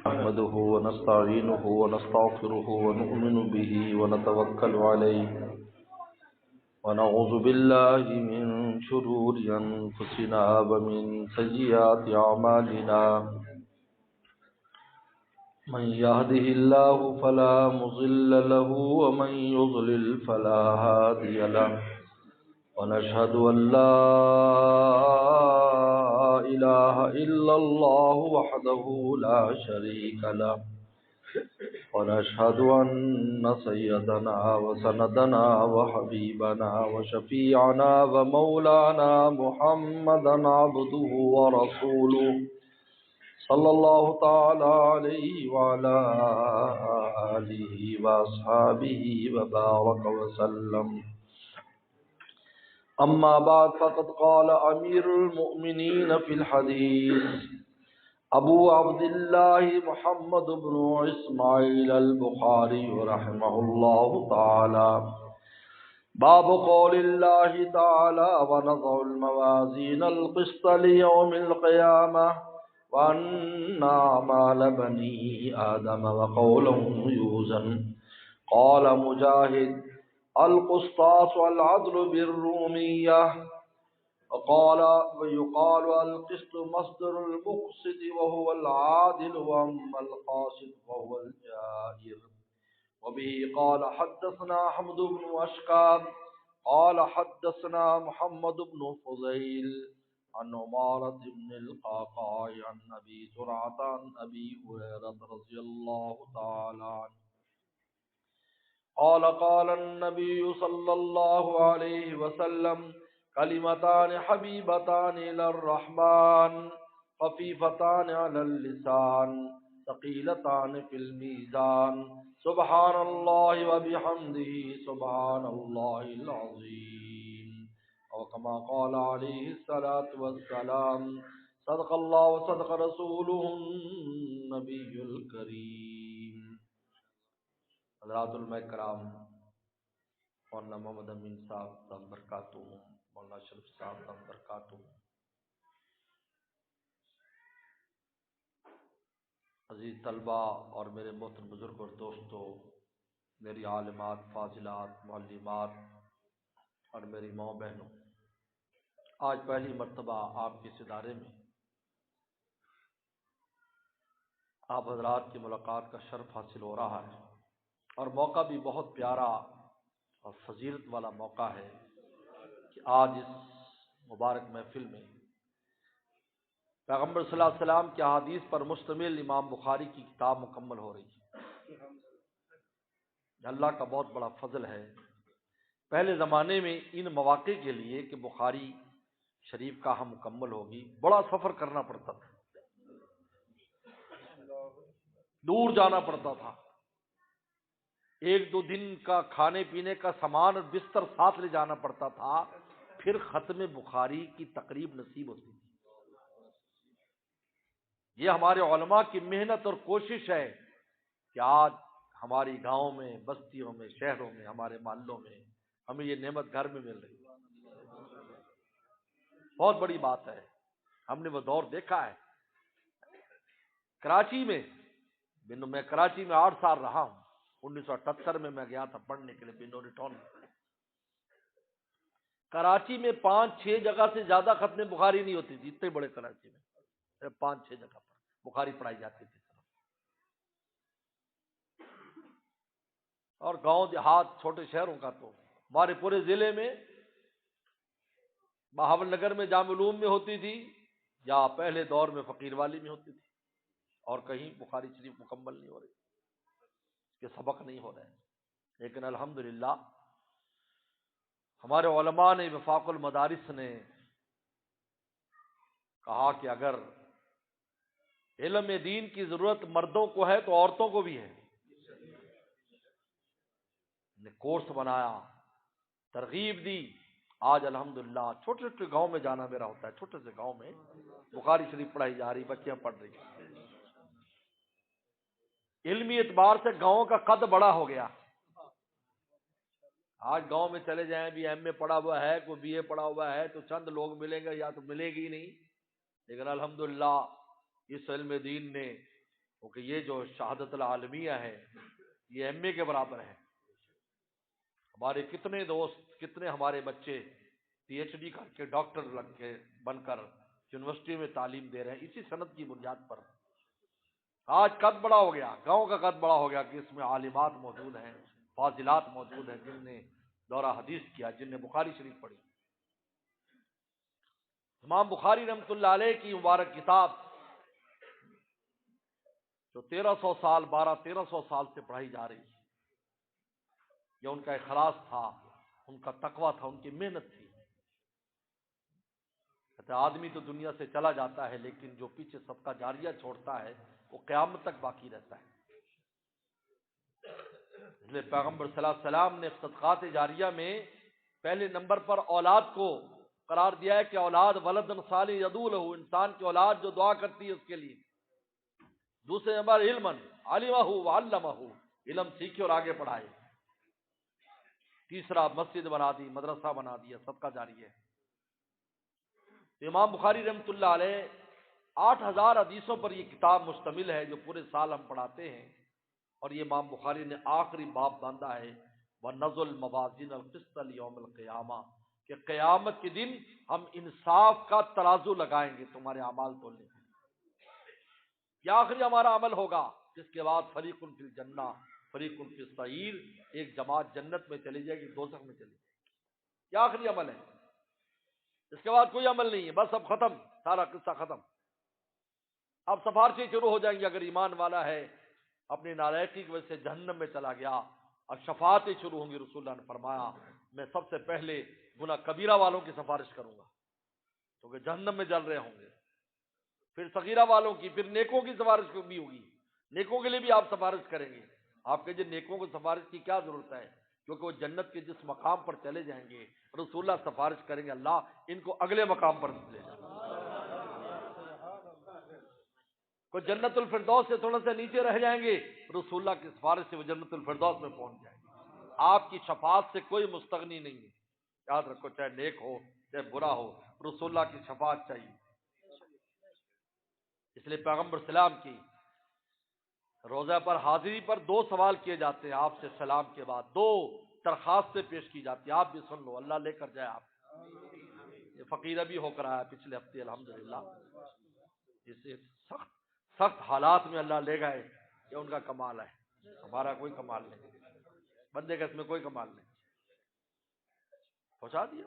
نحمده ونستعينه ونستغفره ونؤمن به ونتوكل عليه ونعوذ بالله من شرور أنفسنا ومن سيئات أعمالنا من يهده الله فلا مضل له ومن يضلل فلا هادي له ونشهد أن لا إله إلا الله وحده لا شريك له ونشهد أن سيدنا وسندنا وحبيبنا وشفيعنا ومولانا محمدا عبده ورسوله صلى الله تعالى عليه وعلى آله وأصحابه وبارك وسلم. أما بعد فقد قال أمير المؤمنين في الحديث أبو عبد الله محمد بن إسماعيل البخاري رحمه الله تعالى: باب قول الله تعالى: ونضع الموازين القسط ليوم القيامة وأن أعمال بني آدم وقولهم يوزن. قال مجاهد: القسطاس والعدل بالرومية. وقال ويقال القسط مصدر المقسط وهو العادل، وأما القاسط وهو الجائر. وبه قال حدثنا أحمد بن أشقاب قال حدثنا محمد بن فضيل عن عمارة بن القعقاع عن أبي زرعة عن أبي هريرة رضي الله تعالى عنه قال قال النبي صلى الله عليه وسلم: كلمتان حبيبتان إلى الرحمن خفيفتان على اللسان ثقيلتان في الميزان سبحان الله وبحمده سبحان الله العظيم. أو كما قال عليه الصلاة والسلام: صدق الله وصدق رسوله النبي الكريم. حضرات علماء کرام، مولانا محمد امین صاحب دام برکاتہ، مولانا شریف صاحب دام برکاتہ، عزیز طلبہ اور میرے محترم بزرگ اور دوستو، میری عالمات، فاضلات، معلمات اور میری ماں بہنوں، آج پہلی مرتبہ آپ کے اس ادارے میں آپ حضرات کی ملاقات کا شرف حاصل ہو رہا ہے، اور موقع بھی بہت پیارا اور فضیلت والا موقع ہے کہ آج اس مبارک محفل میں پیغمبر صلی اللہ علیہ وسلم کے احادیث پر مشتمل امام بخاری کی کتاب مکمل ہو رہی ہے۔ اللہ کا بہت بڑا فضل ہے۔ پہلے زمانے میں ان مواقع کے لیے کہ بخاری شریف کا ہم مکمل ہوگی، بڑا سفر کرنا پڑتا تھا، دور جانا پڑتا تھا، 1-2 دن کا کھانے پینے کا سامان اور بستر ساتھ لے جانا پڑتا تھا، پھر ختم بخاری کی تقریب نصیب ہوتی تھی۔ یہ ہمارے علماء کی محنت اور کوشش ہے کہ آج ہماری گاؤں میں، بستیوں میں، شہروں میں، ہمارے محلوں میں ہمیں یہ نعمت گھر میں مل رہی ہے۔ بہت بڑی بات ہے، ہم نے وہ دور دیکھا ہے۔ کراچی میں میں کراچی میں 8 سال رہا ہوں۔ 1978 میں گیا تھا پڑھنے کے لیے بنوری ٹاؤن میں۔ کراچی میں 5-6 جگہ سے زیادہ ختم بخاری نہیں ہوتی تھی، اتنے بڑے کراچی میں 5-6 جگہ پر بخاری پڑھائی جاتی تھی۔ اور گاؤں دیہات چھوٹے شہروں کا تو ہمارے پورے ضلع میں بہاول نگر میں جامع العلوم میں ہوتی تھی، یا پہلے دور میں فقیر والی میں ہوتی تھی، اور کہیں بخاری شریف مکمل نہیں ہو رہی، کہ سبق نہیں ہو رہے ہیں۔ لیکن الحمدللہ ہمارے علماء نے، وفاق المدارس نے کہا کہ اگر علم دین کی ضرورت مردوں کو ہے تو عورتوں کو بھی ہے۔ نے کورس بنایا، ترغیب دی۔ آج الحمدللہ چھوٹے چھوٹے گاؤں میں جانا میرا ہوتا ہے، چھوٹے سے گاؤں میں بخاری شریف پڑھائی جا رہی، بچیاں پڑھ رہی ہیں۔ علمی اعتبار سے گاؤں کا قد بڑا ہو گیا۔ آج گاؤں میں چلے جائیں، بھی ایم اے پڑھا ہوا ہے، کوئی بی اے پڑھا ہوا ہے، تو چند لوگ ملیں گے یا تو ملے گی نہیں۔ لیکن الحمدللہ اس علم دین نے کیونکہ یہ جو شہادت العالمیہ ہے یہ ایم اے کے برابر ہے. ہمارے کتنے دوست، کتنے ہمارے بچے پی ایچ ڈی کر کے ڈاکٹر لگ کے بن کر یونیورسٹی میں تعلیم دے رہے ہیں اسی سند کی بنیاد پر. آج قد بڑا ہو گیا، گاؤں کا قد بڑا ہو گیا کہ اس میں عالمات موجود ہیں، فاضلات موجود ہیں، جن نے دورہ حدیث کیا، جن نے بخاری شریف پڑھی. امام بخاری رحمۃ اللہ علیہ کی مبارک کتاب جو 1300 سال 1200-1300 سال سے پڑھائی جا رہی ہے، یہ ان کا اخلاص تھا، ان کا تقویٰ تھا، ان کی محنت تھی. کہتے آدمی تو دنیا سے چلا جاتا ہے لیکن جو پیچھے صدقہ جاریہ چھوڑتا ہے وہ قیامت تک باقی رہتا ہے. اس لیے پیغمبر صلی اللہ علیہ وسلم نے صدقات جاریہ میں پہلے نمبر پر اولاد کو قرار دیا ہے کہ اولاد ولد صالح یدعو لہ، انسان کی اولاد جو دعا کرتی ہے اس کے لیے. دوسرے نمبر علم علمہ وعلمہ، علم سیکھے اور آگے پڑھائے. تیسرا مسجد بنا دی، مدرسہ بنا دیا، صدقہ جاری ہے. امام بخاری رحمۃ اللہ علیہ 8000 حدیثوں پر یہ کتاب مشتمل ہے جو پورے سال ہم پڑھاتے ہیں. اور یہ امام بخاری نے آخری باب باندھا ہے وَنَضُ الْمَوَازِينَ الْقِسْطَ لِيَوْمِ الْقِيَامَةِ، کہ قیامت کے دن ہم انصاف کا ترازو لگائیں گے تمہارے اعمال تولنے کے. یہ آخری ہمارا عمل ہوگا. جس کے بعد فریق فی الجنہ فریق فی السعیر، ایک جماعت جنت میں چلی جائے گی، دوزخ میں چلی جائے گی. یہ آخری عمل ہے، اس کے بعد کوئی عمل نہیں ہے. بس اب ختم، سارا قصہ ختم. اب سفارشیں شروع ہو جائیں گی. اگر ایمان والا ہے اپنی نالائقی کی وجہ سے جہنم میں چلا گیا، اور شفاعتیں شروع ہوں گی. رسول اللہ نے فرمایا میں سب سے پہلے گناہ کبیرہ والوں کی سفارش کروں گا کیونکہ جہنم میں جل رہے ہوں گے، پھر صغیرہ والوں کی، پھر نیکوں کی سفارش بھی ہوگی. نیکوں کے لیے بھی آپ سفارش کریں گے. آپ کے جن نیکوں کو سفارش کی کیا ضرورت ہے، کیونکہ وہ جنت کے جس مقام پر چلے جائیں گے رسول اللہ سفارش کریں گے اللہ ان کو اگلے مقام پر لے جائیں. کوئی جنت الفردوس سے تھوڑا سا نیچے رہ جائیں گے، رسول اللہ کی سفارش سے وہ جنت الفردوس میں پہنچ جائیں گے. آپ کی شفاعت سے کوئی مستغنی نہیں ہے. یاد رکھو، چاہے نیک ہو چاہے برا ہو، رسول اللہ کی شفاعت چاہیے. اس لیے پیغمبر سلام کی روزہ پر حاضری پر 2 سوال کیے جاتے ہیں آپ سے سلام کے بعد. 2 درخواستیں پیش کی جاتی ہیں. آپ بھی سن لو، اللہ لے کر جائے. آپ یہ فقیرہ بھی ہو کر آیا پچھلے ہفتے الحمدللہ. اسے سخت سخت حالات میں اللہ لے گئے، یہ ان کا کمال ہے، ہمارا کوئی کمال نہیں. بندے کا اس میں کوئی کمال نہیں. پہنچا دیا.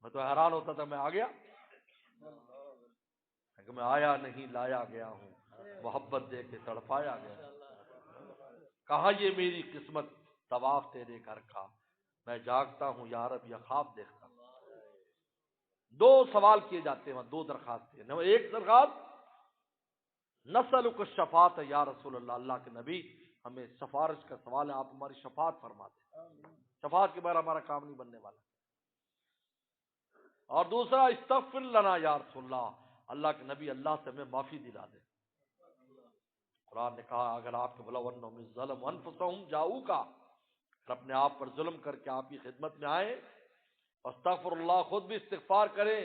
میں تو حیران ہوتا تھا، میں آ گیا کہ میں آیا نہیں لایا گیا ہوں، محبت دے کے تڑپایا گیا. کہاں یہ میری قسمت طواف تیرے گھر کا، میں جاگتا ہوں یا رب یا خواب دیکھتا ہوں. 2 سوال کیے جاتے ہیں، 2 درخواستیں. ایک درخواست نسألک الشفاعت یا رسول اللہ، اللہ کے نبی ہمیں سفارش کا سوال ہے، آپ ہماری شفاعت فرما دیں. شفاعت کے بغیر ہمارا کام نہیں بننے والا. اور دوسرا استغفر لنا یا رسول اللہ، اللہ کے نبی اللہ سے ہمیں معافی دلا دیں. قرآن نے کہا اگر آپ کے بلا ون ظلم انفسہم جاؤ کا، اپنے آپ پر ظلم کر کے آپ کی خدمت میں آئے، واستغفر اللہ، خود بھی استغفار کریں،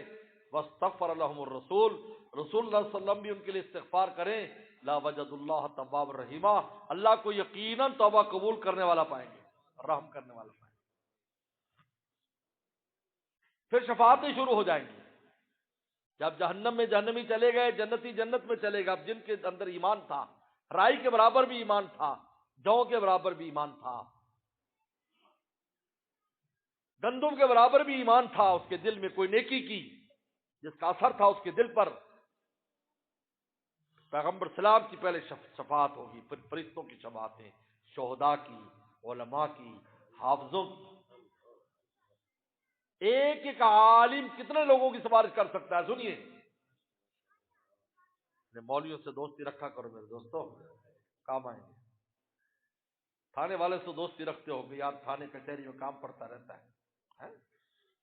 واستغفر لهم الرسول، رسول اللہ صلی اللہ علیہ وسلم بھی ان کے لیے استغفار کریں، لا وجد اللہ تواب الرحیمہ، اللہ کو یقیناً توبہ قبول کرنے والا پائیں گے، رحم کرنے والا پائیں گے. پھر شفاعتیں شروع ہو جائیں گی. جب جہنم میں جہنمی چلے گئے، جنتی جنت میں چلے گا. اب جن کے اندر ایمان تھا، رائی کے برابر بھی ایمان تھا، جو کے برابر بھی ایمان تھا، گندم کے برابر بھی ایمان تھا، اس کے دل میں کوئی نیکی کی جس کا اثر تھا اس کے دل پر، پیغمبر سلام کی پہلے شفاعت ہوگی، پھر فرشتوں کی شفاعتیں، شہداء کی، علماء کی، حافظوں کی. ایک ایک عالم کتنے لوگوں کی سفارش کر سکتا ہے؟ سنیے. مولویوں سے دوستی رکھا کرو میرے دوستو، کام آئیں گے. تھانے والے سے دوستی رکھتے ہو کہ یار تھانے کچہری میں کام پڑتا رہتا ہے.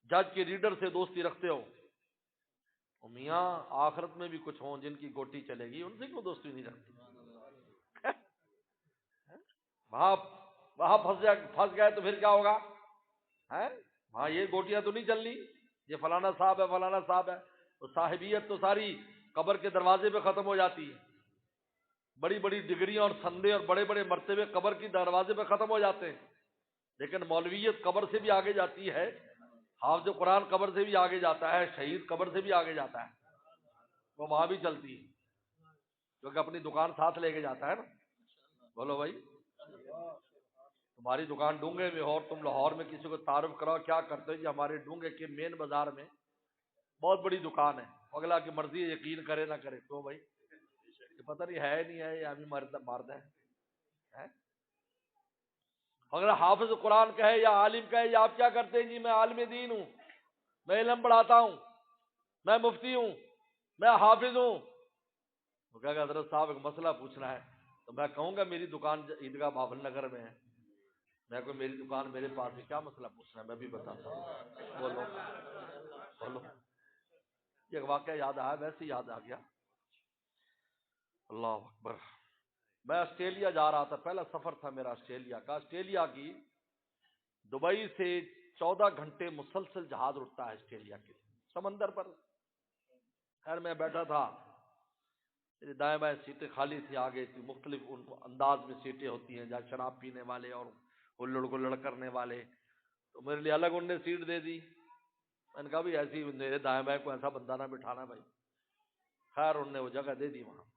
جج کے ریڈر سے دوستی رکھتے ہو، میاں آخرت میں بھی کچھ ہوں جن کی گوٹی چلے گی، ان سے کیوں دوستی نہیں رکھتی؟ وہاں وہاں پھنس گئے تو پھر کیا ہوگا؟ وہاں یہ گوٹیاں تو نہیں چلنی، یہ فلانا صاحب ہے فلانا صاحب ہے. تو صاحبیت تو ساری قبر کے دروازے پہ ختم ہو جاتی ہے. بڑی بڑی ڈگریاں اور سندے اور بڑے بڑے مرتبے قبر کی دروازے پہ ختم ہو جاتے ہیں، لیکن مولویت قبر سے بھی آگے جاتی ہے، حافظ قرآن قبر سے بھی آگے جاتا ہے، شہید قبر سے بھی آگے جاتا ہے، وہ وہاں بھی چلتی ہے کیونکہ اپنی دکان ساتھ لے کے جاتا ہے نا۔ بولو بھائی، تمہاری دکان ڈونگے میں ہو اور تم لاہور میں کسی کو تعارف کراؤ کیا کرتے ہو جی، ہمارے ڈونگے کے مین بازار میں بہت بڑی دکان ہے، اگلا کی مرضی ہے، یقین کرے نہ کرے، تو بھائی یہ پتہ نہیں ہے نہیں ہے یا بھی مرد ہے۔ اگر حافظ قرآن کہے یا عالم کہے یا آپ کیا کرتے ہیں جی میں عالم دین ہوں، میں علم پڑھاتا ہوں، میں مفتی ہوں، میں حافظ ہوں، وہ کہے گا حضرت صاحب ایک مسئلہ پوچھنا ہے، تو میں کہوں گا میری دکان عیدگاہ بابل نگر میں ہے، میں کوئی میری دکان میرے پاس ہے، کیا مسئلہ پوچھنا ہے میں بھی بتاتا ہوں، بولو بولو۔ یہ ایک واقعہ یاد آیا، ویسے ہی یاد آ گیا، اللہ اکبر۔ میں آسٹریلیا جا رہا تھا، پہلا سفر تھا میرا آسٹریلیا کا، آسٹریلیا کی دبئی سے 14 گھنٹے مسلسل جہاز اڑتا ہے آسٹریلیا کے سمندر پر۔ خیر میں بیٹھا تھا، میری دائیں بائیں سیٹیں خالی تھی، آگے تھی، مختلف انداز میں سیٹیں ہوتی ہیں جہاں شراب پینے والے اور ہلڑ گلڑ کرنے والے، تو میرے لیے الگ انہوں نے سیٹ دے دی، میں نے کہا بھی ایسی میرے دائیں بائیں کو ایسا بندہ نہ بٹھانا بھائی، خیر انہوں نے وہ جگہ دے دی وہاں۔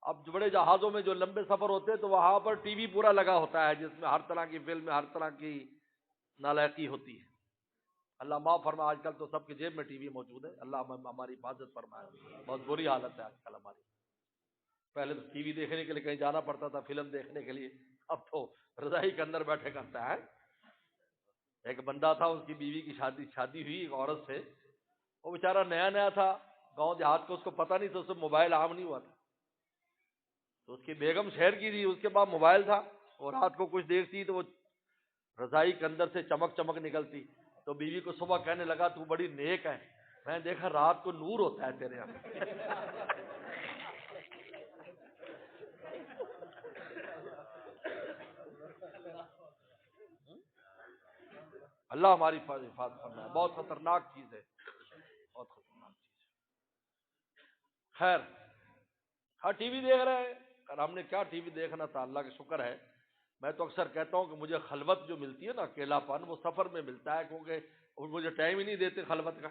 اب بڑے جہازوں میں جو لمبے سفر ہوتے ہیں تو وہاں پر ٹی وی پورا لگا ہوتا ہے جس میں ہر طرح کی فلم، ہر طرح کی نالائقی ہوتی ہے، اللہ معاف فرما، آج کل تو سب کی جیب میں ٹی وی موجود ہے، اللہ ہماری حفاظت فرمائے، بہت بری حالت ہے آج کل ہماری۔ پہلے تو ٹی وی دیکھنے کے لیے کہیں جانا پڑتا تھا، فلم دیکھنے کے لیے، اب تو رضائی کے اندر بیٹھے کرتا ہے۔ ایک بندہ تھا، اس کی بیوی کی شادی ہوئی ایک عورت سے، وہ بیچارہ نیا نیا تھا گاؤں دیہات کو، اس کو پتہ نہیں تھا، اس سے موبائل عام نہیں ہوا تھا، تو اس کی بیگم شہر کی تھی، اس کے پاس موبائل تھا، اور رات کو کچھ دیکھتی تو وہ رضائی کے اندر سے چمک چمک نکلتی، تو بیوی کو صبح کہنے لگا تو بڑی نیک ہے، میں دیکھا رات کو نور ہوتا ہے تیرے یہاں۔ اللہ ہماری حفاظت فرمائے، بہت خطرناک چیز ہے، بہت خطرناک چیز ہے۔ خیر، ہاں ٹی وی دیکھ رہے ہیں، اور ہم نے کیا ٹی وی دیکھنا تھا، اللہ کا شکر ہے۔ میں تو اکثر کہتا ہوں کہ مجھے خلوت جو ملتی ہے نا، اکیلا پن، وہ سفر میں ملتا ہے، کیونکہ مجھے ٹائم ہی نہیں دیتے خلوت کا،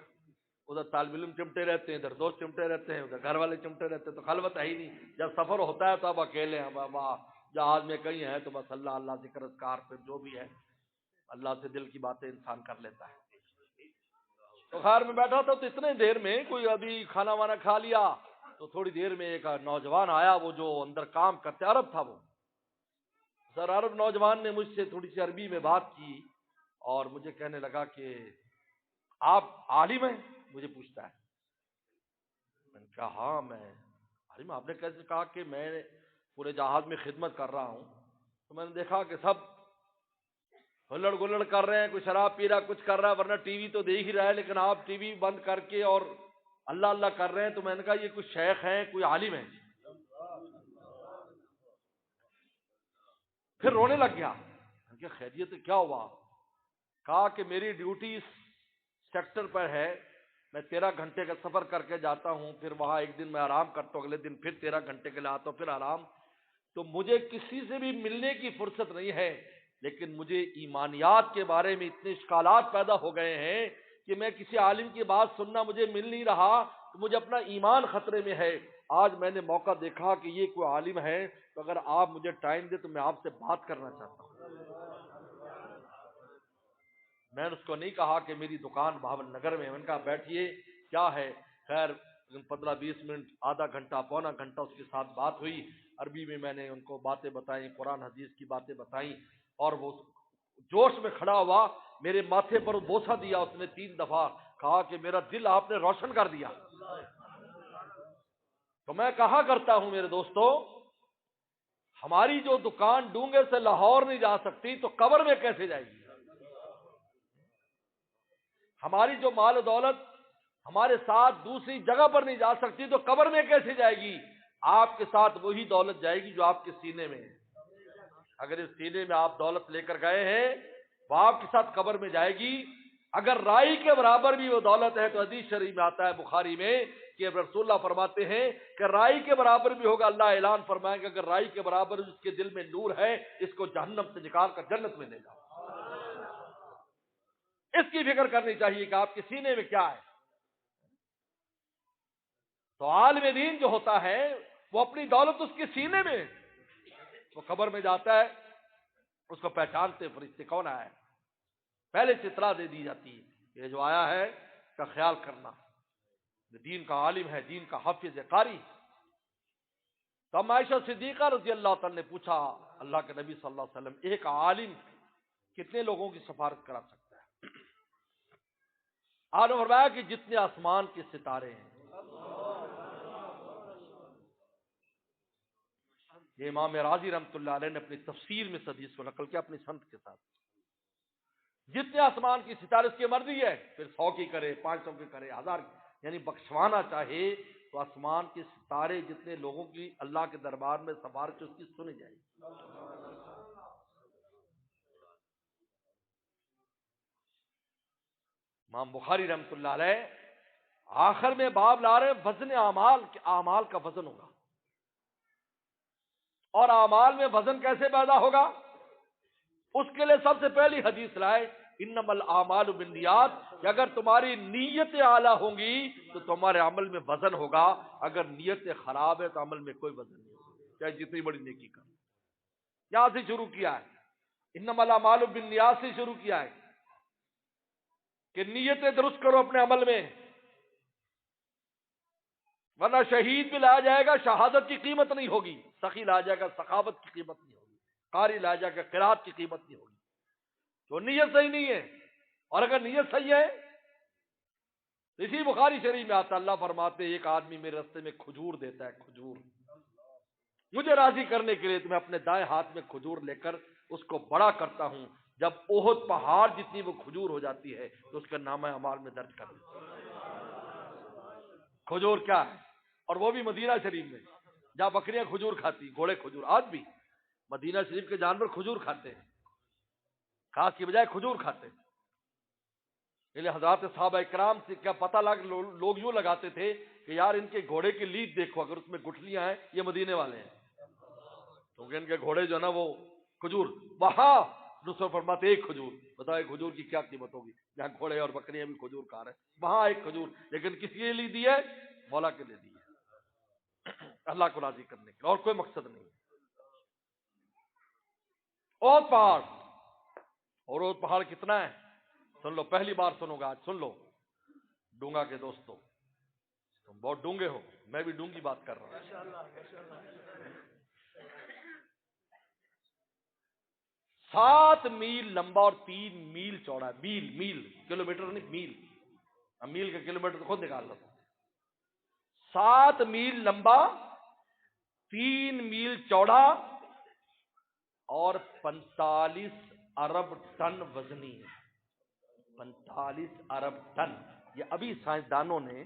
ادھر طالب علم چمٹے رہتے ہیں، ادھر دوست چمٹے رہتے ہیں، ادھر گھر والے چمٹے رہتے ہیں، تو خلوت ہے ہی نہیں۔ جب سفر ہوتا ہے تو اب اکیلے ہیں، بابا جہاز میں کہیں ہیں تو بس اللہ اللہ ذکر اذکار پہ جو بھی ہے، اللہ سے دل کی باتیں انسان کر لیتا ہے۔ تو خیر میں بیٹھا تھا تو اتنے دیر میں کوئی ابھی کھانا وانا کھا لیا، تو تھوڑی دیر میں ایک نوجوان آیا، وہ جو اندر کام کرتے، عرب تھا وہ، سر عرب نوجوان نے مجھ سے تھوڑی سی عربی میں بات کی اور مجھے کہنے لگا کہ آپ عالم ہیں، مجھے پوچھتا ہے۔ میں نے کہا ہاں میں عالم۔ آپ نے کیسے کہا کہ میں پورے جہاز میں خدمت کر رہا ہوں؟ تو میں نے دیکھا کہ سب ہلڑ گلڑ کر رہے ہیں، کوئی شراب پی رہا، کچھ کر رہا ہے، ورنہ ٹی وی تو دیکھ ہی رہا ہے، لیکن آپ ٹی وی بند کر کے اور اللہ اللہ کر رہے ہیں۔ تو میں نے کہا یہ کوئی شیخ ہیں، کوئی عالم ہیں؟ پھر رونے لگ گیا کہ خیریت کیا ہوا؟ کہا کہ میری ڈیوٹی اس سیکٹر پر ہے، میں 13 گھنٹے کا سفر کر کے جاتا ہوں، پھر وہاں ایک دن میں آرام کرتا ہوں، اگلے دن پھر 13 گھنٹے کے لیے آتا ہوں، پھر آرام، تو مجھے کسی سے بھی ملنے کی فرصت نہیں ہے، لیکن مجھے ایمانیات کے بارے میں اتنے اشکالات پیدا ہو گئے ہیں کہ میں کسی عالم کی بات سننا مجھے مل نہیں رہا، تو مجھے اپنا ایمان خطرے میں ہے۔ آج میں نے موقع دیکھا کہ یہ کوئی عالم ہے، تو اگر آپ مجھے ٹائم دے تو میں آپ سے بات کرنا چاہتا ہوں۔ میں نے اس کو نہیں کہا کہ میری دکان بھاون نگر میں ہے، میں نے کہا بیٹھیے کیا ہے؟ خیر 15-20 منٹ، آدھا گھنٹہ، پونا گھنٹہ اس کے ساتھ بات ہوئی، عربی میں نے ان کو باتیں بتائیں، قرآن حدیث کی باتیں بتائیں، اور وہ جوش میں کھڑا ہوا، میرے ماتھے پر بوسہ دیا اس نے 3 دفعہ، کہا کہ میرا دل آپ نے روشن کر دیا۔ تو میں کہا کرتا ہوں میرے دوستو، ہماری جو دکان ڈونگے سے لاہور نہیں جا سکتی تو قبر میں کیسے جائے گی؟ ہماری جو مال و دولت ہمارے ساتھ دوسری جگہ پر نہیں جا سکتی تو قبر میں کیسے جائے گی؟ آپ کے ساتھ وہی دولت جائے گی جو آپ کے سینے میں ہے۔ اگر اس سینے میں آپ دولت لے کر گئے ہیں، وہ آپ کے ساتھ قبر میں جائے گی۔ اگر رائی کے برابر بھی وہ دولت ہے تو حدیث شریف میں آتا ہے بخاری میں کہ رسول اللہ فرماتے ہیں کہ رائی کے برابر بھی ہوگا. اللہ اعلان فرمائیں گے اگر رائی کے برابر اس کے دل میں نور ہے اس کو جہنم سے نکال کر جنت میں لے جاؤ. اس کی فکر کرنی چاہیے کہ آپ کے سینے میں کیا ہے. تو عالم دین جو ہوتا ہے وہ اپنی دولت اس کے سینے میں، وہ قبر میں جاتا ہے اس کو پہچانتے فرشتے کون آیا ہے، پہلے سے اطلاع دے دی جاتی ہے یہ جو آیا ہے کا خیال کرنا، دین کا عالم ہے، دین کا حافظ قاری. تو عائشہ صدیقہ رضی اللہ تعالی نے پوچھا اللہ کے نبی صلی اللہ علیہ وسلم ایک عالم کتنے لوگوں کی سفارت کرا سکتا ہے؟ آپ نے فرمایا کہ جتنے آسمان کے ستارے ہیں. یہ امام راضی رحمۃ اللہ علیہ نے اپنی تفسیر میں اس حدیث کو نقل کیا اپنی سند کے ساتھ. جتنے آسمان کی ستارے اس کی مرضی ہے، پھر 100 کی کرے، 500 کی کرے، 1000 کی، یعنی بخشوانا چاہے تو آسمان کے ستارے جتنے لوگوں کی اللہ کے دربار میں سفارش اس کی سنی جائے. امام بخاری رحمۃ اللہ علیہ آخر میں باب لا رہے وزن اعمال کہ اعمال کا وزن ہوگا. اور اعمال میں وزن کیسے پیدا ہوگا؟ اس کے لیے سب سے پہلی حدیث لائے انما الاعمال بالنیات کہ اگر تمہاری نیتیں اعلیٰ ہوں گی تو تمہارے عمل میں وزن ہوگا، اگر نیتیں خراب ہے تو عمل میں کوئی وزن نہیں ہوگا چاہے جتنی بڑی نیکی کر. یہاں سے شروع کیا ہے، انما الاعمال بالنیات سے شروع کیا ہے کہ نیتیں درست کرو اپنے عمل میں، ورنہ شہید بھی لایا جائے گا شہادت کی قیمت نہیں ہوگی، سخی لایا جائے گا سخاوت کی قیمت نہیں ہوگی، قاری لایا جائے گا قرات کی قیمت نہیں ہوگی. تو نیت صحیح نہیں ہے، اور اگر نیت صحیح ہے اسی بخاری شریف میں آتا اللہ فرماتے ایک آدمی میرے راستے میں کھجور دیتا ہے، کھجور مجھے راضی کرنے کے لیے تو میں اپنے دائیں ہاتھ میں کھجور لے کر اس کو بڑا کرتا ہوں، جب احد پہاڑ جتنی وہ کھجور ہو جاتی ہے تو اس کا نامہ اعمال میں درج کر دیتا ہوں. کھجور کیا ہے؟ اور وہ بھی مدینہ شریف میں جہاں بکریاں کھجور کھاتی، گھوڑے کھجور. آج بھی مدینہ شریف کے جانور کھجور کھاتے ہیں، گھاس کی بجائے کھجور کھاتے ہیں. حضرات صحابہ اکرام سے کیا پتہ لوگ یوں لگاتے تھے کہ یار ان کے گھوڑے کی لید دیکھو، اگر اس میں گٹھلیاں ہیں یہ مدینے والے ہیں، کیونکہ ان کے گھوڑے جو ہے نا وہ کھجور. وہاں دوسروں فرماتے ایک کھجور، بتاؤ ایک کھجور کی کیا قیمت ہوگی، جہاں گھوڑے اور بکریاں بھی کھجور کھا رہے ہیں وہاں ایک کھجور. لیکن کس لیے لی دی ہے؟ مولا کے لیے دی ہے، اللہ کو راضی کرنے کے، اور کوئی مقصد نہیں. اور پہاڑ، اور پہاڑ کتنا ہے سن لو، پہلی بار سنو گا آج، سن لو. ڈونگا کے دوستو تم بہت ڈونگے ہو، میں بھی ڈونگی بات کر رہا ہوں. 7 میل لمبا اور 3 میل چوڑا ہے. میل کلومیٹر نہیں، میل. اب میل کا کلومیٹر تو خود نکال لو. 7 میل لمبا، 3 میل چوڑا اور 45 ارب ٹن وزنی ہے. 45 ارب ٹن. یہ ابھی سائنسدانوں نے،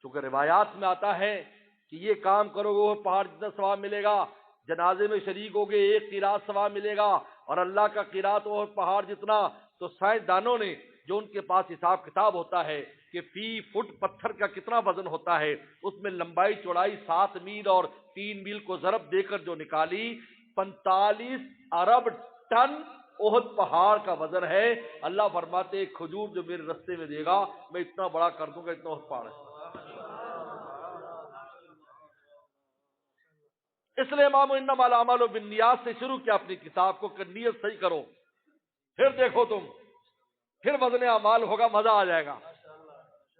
چونکہ روایات میں آتا ہے کہ یہ کام کرو گے وہ پہاڑ جتنا ثواب ملے گا، جنازے میں شریک ہوگے ایک قیراط ثواب ملے گا، اور اللہ کا قیراط اور پہاڑ جتنا. تو سائنسدانوں نے جو ان کے پاس حساب کتاب ہوتا ہے کہ فی فٹ پتھر کا کتنا وزن ہوتا ہے، اس میں لمبائی چوڑائی 7 میل اور 3 میل کو ضرب دے کر جو نکالی 45 ارب ٹن احد پہاڑ کا وزن ہے. اللہ فرماتے ایک کھجور جو میرے رستے میں دے گا میں اتنا بڑا کر دوں گا، اتنا احد پہاڑ ہے. اس لیے امام انما الاعمال بالنیات سے شروع کیا اپنی کتاب کو کہ نیت صحیح کرو، پھر دیکھو تم، پھر وزن اعمال ہوگا، مزہ آ جائے گا.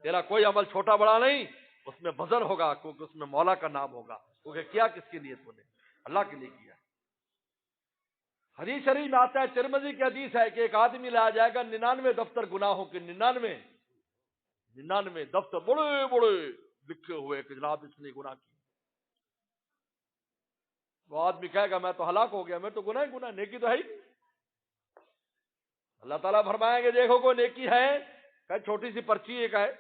تیرا کوئی عمل چھوٹا بڑا نہیں، اس میں وزن ہوگا کیونکہ اس میں مولا کا نام ہوگا، کیونکہ کیا کس کی نیت نے؟ اللہ کے لیے کیا. حدیث شریف میں آتا ہے، ترمذی کی حدیث ہے کہ ایک آدمی لایا جائے گا 99 دفتر گناہوں کے، 99 دفتر بڑے بڑے لکھے ہوئے کہ جناب اس نے گناہ کی. وہ آدمی کہے گا میں تو ہلاک ہو گیا، میں تو گناہ ہی گناہ، نیکی تو ہے ہی. اللہ تعالیٰ فرمائیں گے دیکھو کوئی نیکی ہے، کہ چھوٹی سی پرچی ایک ہے،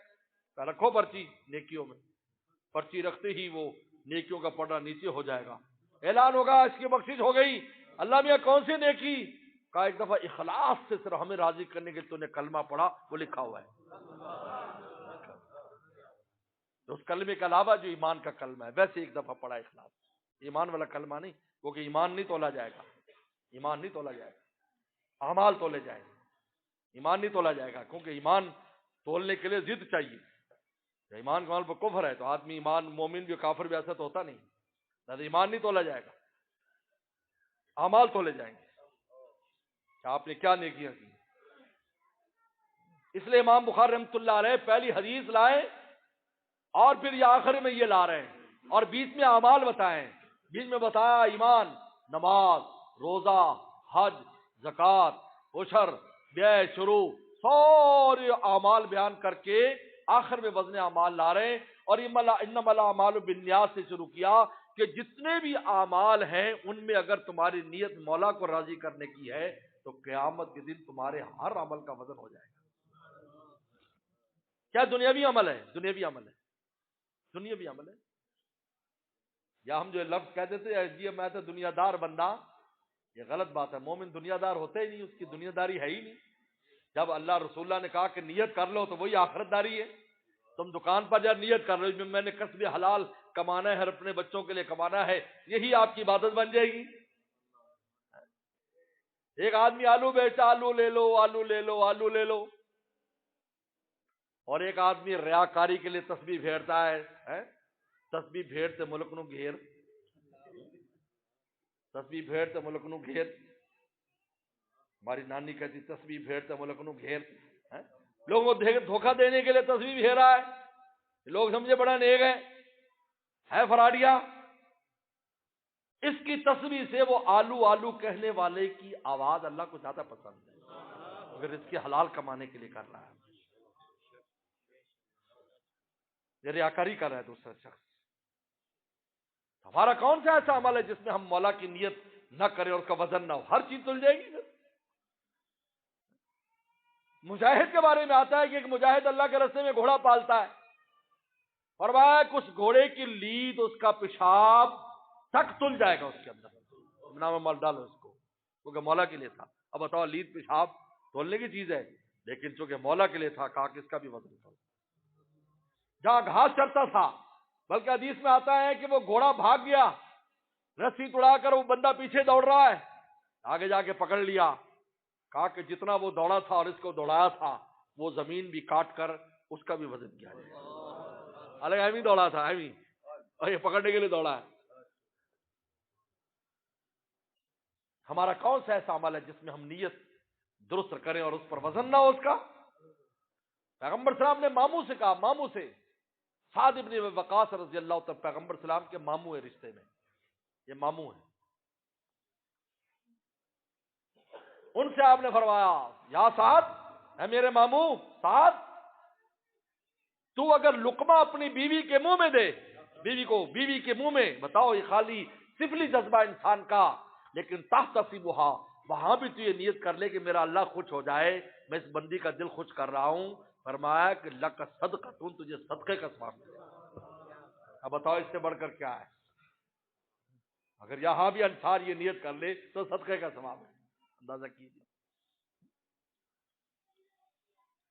کہ رکھو پرچی نیکیوں میں. پرچی رکھتے ہی وہ نیکیوں کا پڑھنا نیچے ہو جائے گا، اعلان ہوگا اس کی بخشش ہو گئی. اللہ میاں کون سی نیکی؟ کہا ایک دفعہ اخلاص سے صرف ہمیں راضی کرنے کے لیے تو نے کلمہ پڑھا، وہ لکھا ہوا ہے. اس کلمے کے علاوہ جو ایمان کا کلمہ ہے ویسے ایک دفعہ پڑھا اخلاص، ایمان والا کلمہ نہیں، کیونکہ ایمان نہیں تولا جائے گا، ایمان نہیں تولا جائے گا، اعمال تولے جائے گا، ایمان نہیں تولا جائے گا، کیونکہ ایمان تولنے کے لیے ضد چاہیے۔ ایمان کمال پر کفر ہے تو آدمی ایمان مومن بھی کافر بھی ایسا تو ہوتا نہیں، لہذا ایمان نہیں تولا جائے گا، اعمال تولے جائیں گے کہ آپ نے کیا نیکیاں کی۔ اس لیے امام بخاری رحمۃ اللہ علیہ پہلی حدیث لائے اور پھر یہ آخر میں یہ لا رہے ہیں، اور بیچ میں اعمال بتائیں، بیچ میں بتایا ایمان، نماز، روزہ، حج، زکوٰۃ، عشر، بیع شروع، سارے اعمال بیان کر کے آخر میں وزن اعمال لا رہے ہیں، اور انما الاعمال بالنیات سے شروع کیا کہ جتنے بھی اعمال ہیں ان میں اگر تمہاری نیت مولا کو راضی کرنے کی ہے تو قیامت کے دن تمہارے ہر عمل کا وزن ہو جائے گا۔ کیا دنیاوی عمل ہے؟ دنیاوی عمل ہے، دنیاوی عمل ہے، یا ہم جو لفظ کہہ دیتے ہیں جی میں تو دنیا دار بندہ، یہ غلط بات ہے، مومن دنیا دار ہوتے ہی نہیں، اس کی دنیا داری ہے ہی نہیں۔ جب اللہ رسول اللہ نے کہا کہ نیت کر لو تو وہی آخرت داری ہے۔ تم دکان پر جب نیت کر رہے ہو میں نے کسب حلال کمانا ہے، ہر اپنے بچوں کے لیے کمانا ہے، یہی آپ کی عبادت بن جائے گی۔ ایک آدمی آلو بیچتا، آلو لے لو، آلو لے لو، آلو لے لو، اور ایک آدمی ریاکاری کے لیے تسبیح پھیرتا ہے، تسبیح پھیرتے ملک نو گھیر، تسبیح پھیرتے ملک نو گھیر، ہماری نانی کہتی تسبیح پھیرتے ملک نو گھیر، لوگوں کو دھوکہ دینے کے لیے تسبیح پھیر رہا ہے، لوگ سمجھے بڑا نیک ہے فراڈیا۔ اس کی تسبیح سے وہ آلو آلو کہنے والے کی آواز اللہ کو زیادہ پسند ہے، اگر اس کی حلال کمانے کے لیے کر رہا ہے، یہ ریاکاری کر رہا ہے دوسرا شخص۔ ہمارا کون سا ایسا عمل ہے جس میں ہم مولا کی نیت نہ کریں اور اس کا وزن نہ ہو؟ ہر چیز تل جائے گی۔ مجاہد کے بارے میں آتا ہے کہ ایک مجاہد اللہ کے راستے میں گھوڑا پالتا ہے، فرمایا اس گھوڑے کی لید اس کا پیشاب تک تل جائے گا اس کے اندر، نام مال ڈالو اس کو، کیونکہ مولا کے لیے تھا۔ اب بتاؤ لید پیشاب تولنے کی چیز ہے، لیکن چونکہ مولا کے لیے تھا کہا کہ اس کا بھی وزن تھا۔ جہاں گھاس چرتا تھا، بلکہ حدیث میں آتا ہے کہ وہ گھوڑا بھاگ گیا، رسی توڑا کر وہ بندہ پیچھے دوڑ رہا ہے، آگے جا کے پکڑ لیا، کہا کہ جتنا وہ دوڑا تھا اور اس کو دوڑایا تھا وہ زمین بھی کاٹ کر اس کا بھی وزن کیا جائے، الگ ایویں دوڑا تھا، ایویں، اور یہ پکڑنے کے لیے دوڑا ہے۔ ہمارا کون سا ایسا عمل ہے جس میں ہم نیت درست کریں اور اس پر وزن نہ ہو اس کا؟ پیغمبر صاحب نے ماموں سے کہا، ماموں سے، سعد ابن وقاص رضی اللہ تعالی پیغمبر سلام کے ماموں ہے، رشتے میں یہ ماموں ہیں، ان سے آپ نے فرمایا یا سعد، اے میرے ماموں سعد، تو اگر لقمہ اپنی بیوی کے منہ میں دے، بیوی کے منہ میں، بتاؤ یہ خالی سفلی جذبہ انسان کا، لیکن تحتسبھا، وہاں بھی تو یہ نیت کر لے کہ میرا اللہ خوش ہو جائے، میں اس بندی کا دل خوش کر رہا ہوں، فرمایا کہ لک صدقہ، تجھے صدقے کا ثواب ملے گا۔ اب بتاؤ اس سے بڑھ کر کیا ہے؟ اگر یہاں بھی انصار یہ نیت کر لے تو صدقے کا ثواب ہے، اندازہ کیجیے۔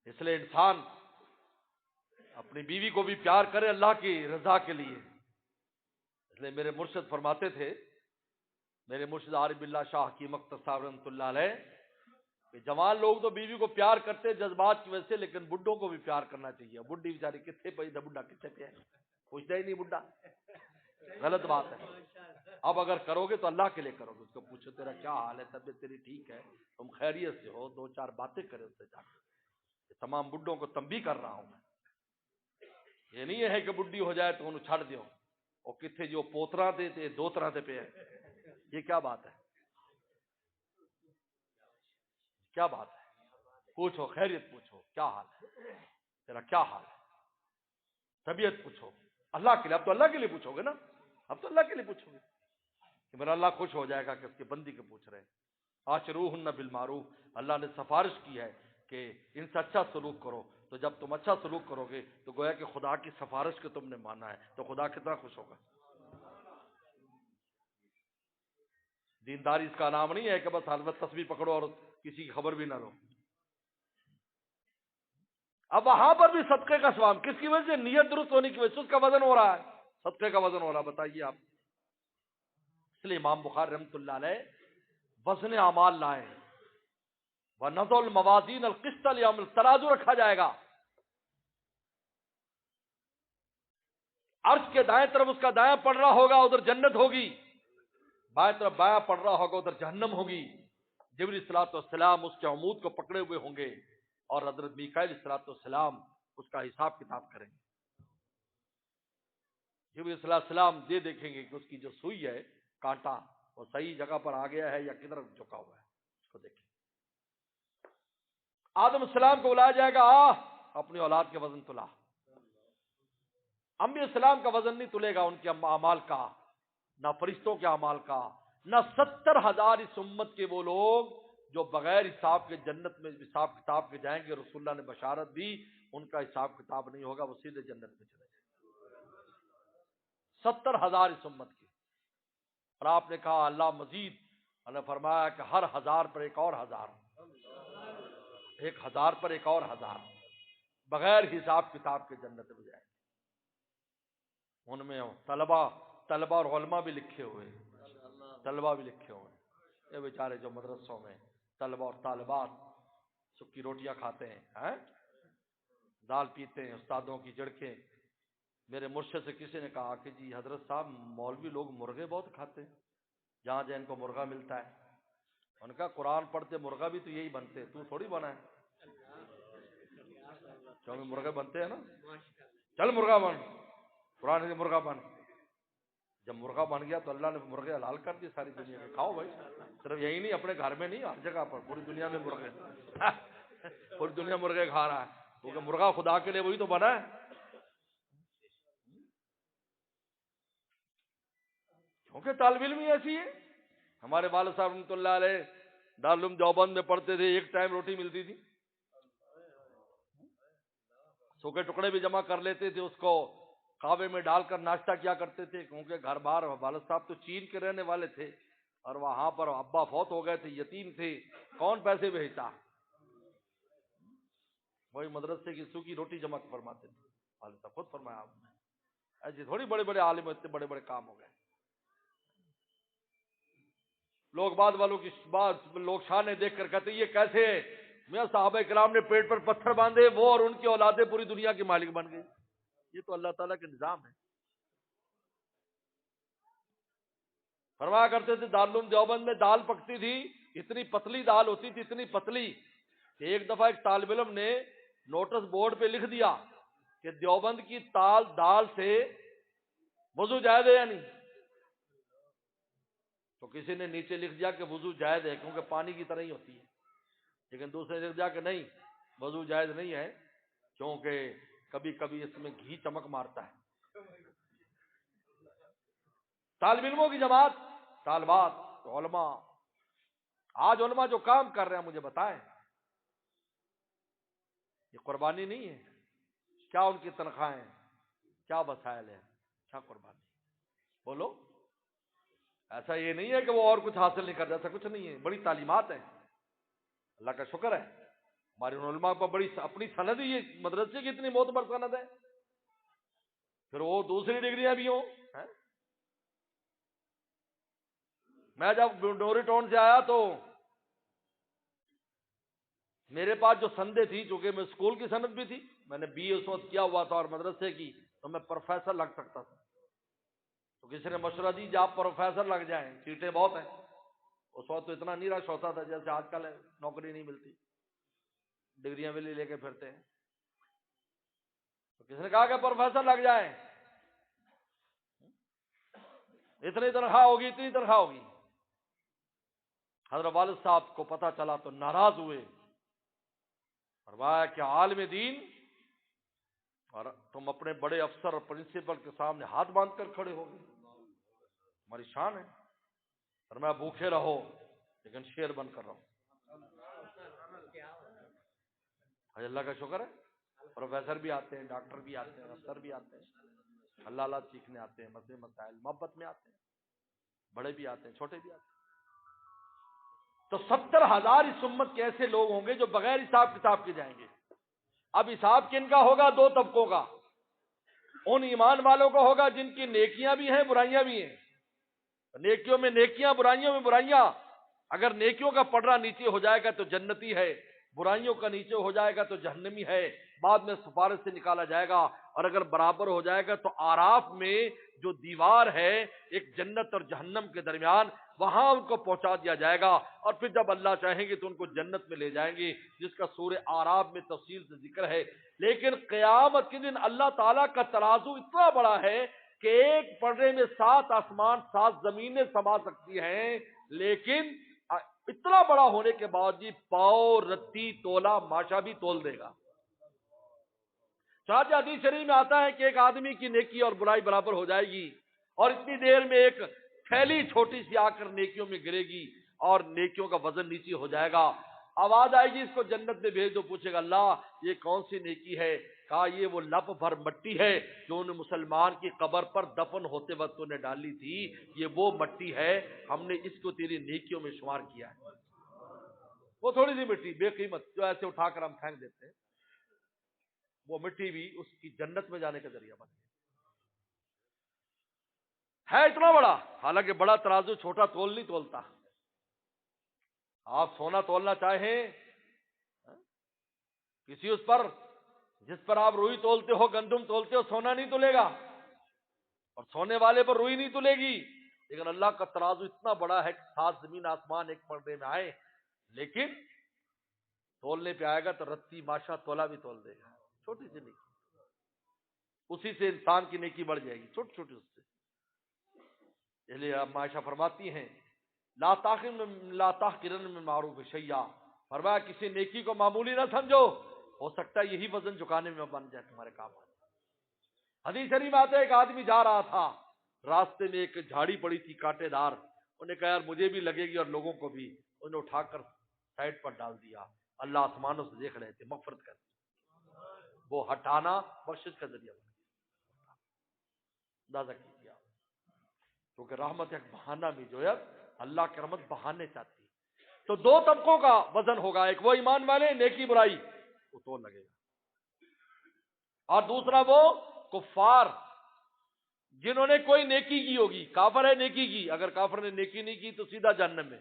اس لیے انسان اپنی بیوی کو بھی پیار کرے اللہ کی رضا کے لیے۔ اس لیے میرے مرشد فرماتے تھے، میرے مرشد عارف باللہ شاہ حکیم اختر صاحب رحمۃ اللہ علیہ، کہ جوان لوگ تو بیوی کو پیار کرتے جذبات کی وجہ سے، لیکن بڈھوں کو بھی پیار کرنا چاہیے۔ بڈھی بیچاری کتنے پہ بڈھا کتنے پہ ہے، پوچھتا ہی نہیں بڈھا، غلط بات ہے۔ اب اگر کرو گے تو اللہ کے لیے کرو گے، اس کو پوچھو تیرا کیا حال ہے، طبیعت تیری ٹھیک ہے، تم خیریت سے ہو، دو چار باتیں کرے اس سے جا کے۔ تمام بڈھوں کو تنبیہ کر رہا ہوں میں، یہ نہیں ہے کہ بڈھی ہو جائے تو انہوں چھڑ دیو، اور کتنے جو پوترا دے تے دو طرح دے پہ ہے، یہ کیا بات ہے؟ کیا بات ہے؟ پوچھو خیریت، پوچھو کیا حال ہے تیرا، کیا حال ہے، طبیعت پوچھو اللہ کے لیے۔ اب تو اللہ کے لیے پوچھو گے نا، اب تو اللہ کے لیے پوچھو گے کہ میرا اللہ خوش ہو جائے گا کہ اس کے بندی کے پوچھ رہے ہیں۔ عاشروہن بالمعروف، اللہ نے سفارش کی ہے کہ ان سے اچھا سلوک کرو، تو جب تم اچھا سلوک کرو گے تو گویا کہ خدا کی سفارش کو تم نے مانا ہے، تو خدا کتنا خوش ہوگا۔ دینداری اس کا نام نہیں ہے کہ بس حالت تسبیح پکڑو اور کسی کی خبر بھی نہ لو۔ اب وہاں پر بھی صدقے کا ثواب کس کی وجہ سے؟ نیت درست ہونے کی وجہ سے اس کا وزن ہو رہا ہے، صدقے کا وزن ہو رہا ہے. بتائیے آپ. اس لیے امام بخاری رحمۃ اللہ علیہ وزن اعمال لائے. وَنَضَعُ الْمَوَازِينَ الْقِسْطَ لِيَوْمِ الْقِیامَةِ، ترازو رکھا جائے گا، عرش کے دائیں طرف اس کا دایاں پڑ رہا ہوگا ادھر جنت ہوگی، بائیں طرف بایاں پڑ رہا ہوگا ادھر جہنم ہوگی. جبریل الصلوۃ والسلام اس کے عمود کو پکڑے ہوئے ہوں گے اور حضرت میکائیل الصلوۃ والسلام اس کا حساب کتاب کریں گے. جبریل صلی اللہ علیہ السلام یہ دیکھیں گے کہ اس کی جو سوئی ہے، کانٹا، وہ صحیح جگہ پر آ گیا ہے یا کدھر جھکا ہوا ہے، اس کو دیکھیں. آدم السلام کو بلایا جائے گا، اپنی اولاد کے وزن تلا. انبیاء السلام کا وزن نہیں تلے گا، ان کے اعمال کا، نہ فرشتوں کے اعمال کا، نہ 70,000 اس امت کے وہ لوگ جو بغیر حساب کے جنت میں حساب کتاب کے جائیں گے. رسول اللہ نے بشارت دی ان کا حساب کتاب نہیں ہوگا، وہ سیدھے جنت میں چلے جائیں گے. 70,000 اس امت کے. اور آپ نے کہا اللہ مزید، اللہ نے فرمایا کہ ہر 1000 پر ایک اور 1000، 1000 پر ایک اور 1000 بغیر حساب کتاب کے جنت میں جائیں گے. ان میں طلبہ اور علماء بھی لکھے ہوئے، طلبہ بھی لکھے ہوئے. یہ بیچارے جو مدرسوں میں طلبہ اور طالبات سکی روٹیاں کھاتے ہیں، دال پیتے ہیں، استادوں کی جڑکیں. میرے مرشد سے کسی نے کہا کہ جی حضرت صاحب مولوی لوگ مرغے بہت کھاتے ہیں، جہاں جہاں ان کو مرغا ملتا ہے. ان کا قرآن پڑھتے مرغا بھی تو یہی بنتے، تو تھوڑی بنا ہے. کیونکہ مرغے بنتے ہیں نا، چل مرغا بن، قرآن کے مرغا بن. جب مرغا بن گیا تو اللہ نے مرغے حلال کر دیے ساری دنیا کے. کھاؤ بھائی، صرف یہی نہیں، اپنے گھر میں نہیں، ہر جگہ پر، پوری دنیا میں مرغے. پوری دنیا مرغے کھا رہا ہے کیونکہ مرغا خدا کے لیے وہی تو بنا ہے. کیونکہ طالب علم ہی ایسی ہے. ہمارے والد صاحب رحمۃ اللہ علیہ دارالعلوم دیوبند میں پڑھتے تھے، ایک ٹائم روٹی ملتی تھی. سوکھے ٹکڑے بھی جمع کر لیتے تھے، اس کو کعبے میں ڈال کر ناشتہ کیا کرتے تھے. کیونکہ گھر بار والد صاحب تو چین کے رہنے والے تھے اور وہاں پر ابا فوت ہو گئے تھے، یتیم تھے، کون پیسے بھیجتا. وہی مدرسے کی سوکھی روٹی جمع فرماتے تھے. والد صاحب خود فرمایا آپ نے. ایسے تھوڑی بڑے بڑے عالم، اتنے بڑے بڑے کام ہو گئے. لوگ بعد والوں کی بات لوگ شانے دیکھ کر کہتے یہ کیسے ہے؟ میاں صحابہ کرام نے پیٹ پر پتھر باندھے، وہ اور ان کی اولادیں پوری دنیا کے مالک بن گئے. یہ تو اللہ تعالیٰ کے نظام ہے. فرمایا کرتے تھے دارالعلوم دیوبند میں دال پکتی تھی، اتنی پتلی دال ہوتی تھی، اتنی پتلی کہ ایک دفعہ ایک طالب علم نے نوٹس بورڈ پہ لکھ دیا کہ دیوبند کی دال سے وضو جائز ہے یا نہیں. تو کسی نے نیچے لکھ دیا کہ وضو جائز ہے کیونکہ پانی کی طرح ہی ہوتی ہے. لیکن دوسرے نے لکھ دیا کہ نہیں، وضو جائز نہیں ہے کیونکہ کبھی کبھی اس میں گھی چمک مارتا ہے. طالب علموں کی جماعت، طالبات، علماء، آج علماء جو کام کر رہے ہیں مجھے بتائیں، یہ قربانی نہیں ہے؟ کیا ان کی تنخواہیں ہیں؟ کیا وسائل ہیں؟ کیا قربانی؟ بولو. ایسا یہ نہیں ہے کہ وہ اور کچھ حاصل نہیں کرتا، ایسا کچھ نہیں ہے. بڑی تعلیمات ہیں، اللہ کا شکر ہے. ہمارے علماء پر بڑی اپنی سند ہی، یہ مدرسے کی اتنی معتبر سند ہے، پھر وہ دوسری ڈگریاں بھی ہوں. میں جب ڈوری ٹاؤن سے آیا تو میرے پاس جو سندیں تھی، چونکہ میں اسکول کی سند بھی تھی، میں نے بی اے اس وقت کیا ہوا تھا اور مدرسے کی، تو میں پروفیسر لگ سکتا تھا. تو کسی نے مشورہ دی کہ آپ پروفیسر لگ جائیں، سیٹیں بہت ہیں. اس وقت تو اتنا نہیں رش ہوتا تھا جیسے آج کل ہے، نوکری نہیں ملتی، ڈگریاں بھی لے کے پھرتے ہیں. تو کسی نے کہا کہ پروفیسر لگ جائیں، اتنی تنخواہ ہوگی، اتنی تنخواہ ہوگی. حضرت والد صاحب کو پتہ چلا تو ناراض ہوئے. فرمایا کہ عالم دین اور تم اپنے بڑے افسر اور پرنسپل کے سامنے ہاتھ باندھ کر کھڑے ہو گئے، ہماری شان ہے. فرمایا بھوکے رہو لیکن شیر بن کر رہو. اللہ کا شکر ہے، پروفیسر بھی آتے ہیں، ڈاکٹر بھی آتے ہیں، افسر بھی آتے ہیں، اللہ اللہ سیکھنے آتے ہیں، مسئلے مسائل محبت میں آتے ہیں، بڑے بھی آتے ہیں، چھوٹے بھی آتے ہیں. تو 70,000 اس امت کے ایسے لوگ ہوں گے جو بغیر حساب کتاب کے جائیں گے. اب حساب کن کا ہوگا؟ دو طبقوں کا. ان ایمان والوں کو ہوگا جن کی نیکیاں بھی ہیں برائیاں بھی ہیں. نیکیوں میں نیکیاں، برائیوں میں برائیاں. اگر نیکیوں کا پڑھنا نیچے ہو جائے گا تو جنتی ہے، برائیوں کا نیچے ہو جائے گا تو جہنمی ہے، بعد میں سفارش سے نکالا جائے گا. اور اگر برابر ہو جائے گا تو آراف میں جو دیوار ہے ایک جنت اور جہنم کے درمیان، وہاں ان کو پہنچا دیا جائے گا. اور پھر جب اللہ چاہیں گے تو ان کو جنت میں لے جائیں گے، جس کا سورہ آراف میں تفصیل سے ذکر ہے. لیکن قیامت کے دن اللہ تعالیٰ کا ترازو اتنا بڑا ہے کہ ایک پڑھنے میں 7 آسمان 7 زمینیں سما سکتی ہیں، لیکن اتنا بڑا ہونے کے باوجود پاؤ رتی تولا ماشا بھی تول دے گا. چنانچہ حدیث شریف میں آتا ہے کہ ایک آدمی کی نیکی اور برائی برابر ہو جائے گی، اور اتنی دیر میں ایک تھیلی چھوٹی سی آ کر نیکیوں میں گرے گی اور نیکیوں کا وزن نیچے ہو جائے گا. آواز آئے گی اس کو جنت میں بھیج دو. پوچھے گا اللہ یہ کون سی نیکی ہے؟ کہا یہ وہ لپ بھر مٹی ہے جو ان مسلمان کی قبر پر دفن ہوتے وقت تو نے ڈالی تھی. یہ وہ مٹی ہے، ہم نے اس کو تیری نیکیوں میں شمار کیا ہے. وہ تھوڑی سی مٹی بے قیمت جو ایسے اٹھا کر ہم پھینک دیتے ہیں، وہ مٹی بھی اس کی جنت میں جانے کا ذریعہ بن گئی. ہے اتنا بڑا، حالانکہ بڑا ترازو چھوٹا تول نہیں تولتا. آپ سونا تولنا چاہیں، کسی اس پر جس پر آپ روئی تولتے ہو، گندم تولتے ہو، سونا نہیں تولے گا، اور سونے والے پر روئی نہیں تلے گی. لیکن اللہ کا ترازو اتنا بڑا ہے کہ 7 زمین آسمان ایک پردے میں آئے، لیکن تولنے پہ آئے گا تو رتی ماشا تولا بھی تول دے گا. چھوٹی سی نیکی، اسی سے انسان کی نیکی بڑھ جائے گی، چھوٹی چھوٹی اس سے. اس لیے اب عائشہ فرماتی ہیں لا تحقرن من معروف شیئا، فرمایا کسی نیکی کو معمولی نہ سمجھو، ہو سکتا ہے یہی وزن جھکانے میں بن جائے، تمہارے کام آ جائے. حدیث شریف میں آتا ہے ایک آدمی جا رہا تھا، راستے میں ایک جھاڑی پڑی تھی کانٹے دار. انہوں نے کہا یار مجھے بھی لگے گی اور لوگوں کو بھی. انہوں نے اٹھا کر سائڈ پر ڈال دیا. اللہ آسمانوں سے دیکھ رہے تھے، مغفرت کر وہ ہٹانا بخشش کا ذریعہ بن گیا. اندازہ کیجیے آپ، کیونکہ رحمت ایک بہانہ بھی جو ہے، اللہ کی رحمت بہانے چاہتی ہے. تو 2 طبقوں کا وزن ہوگا، ایک وہ ایمان والے نیکی برائی وہ تو لگے گا، اور دوسرا وہ کفار جنہوں نے کوئی نیکی کی ہوگی. کافر ہے نیکی کی، اگر کافر نے نیکی نہیں کی تو سیدھا جہنم میں،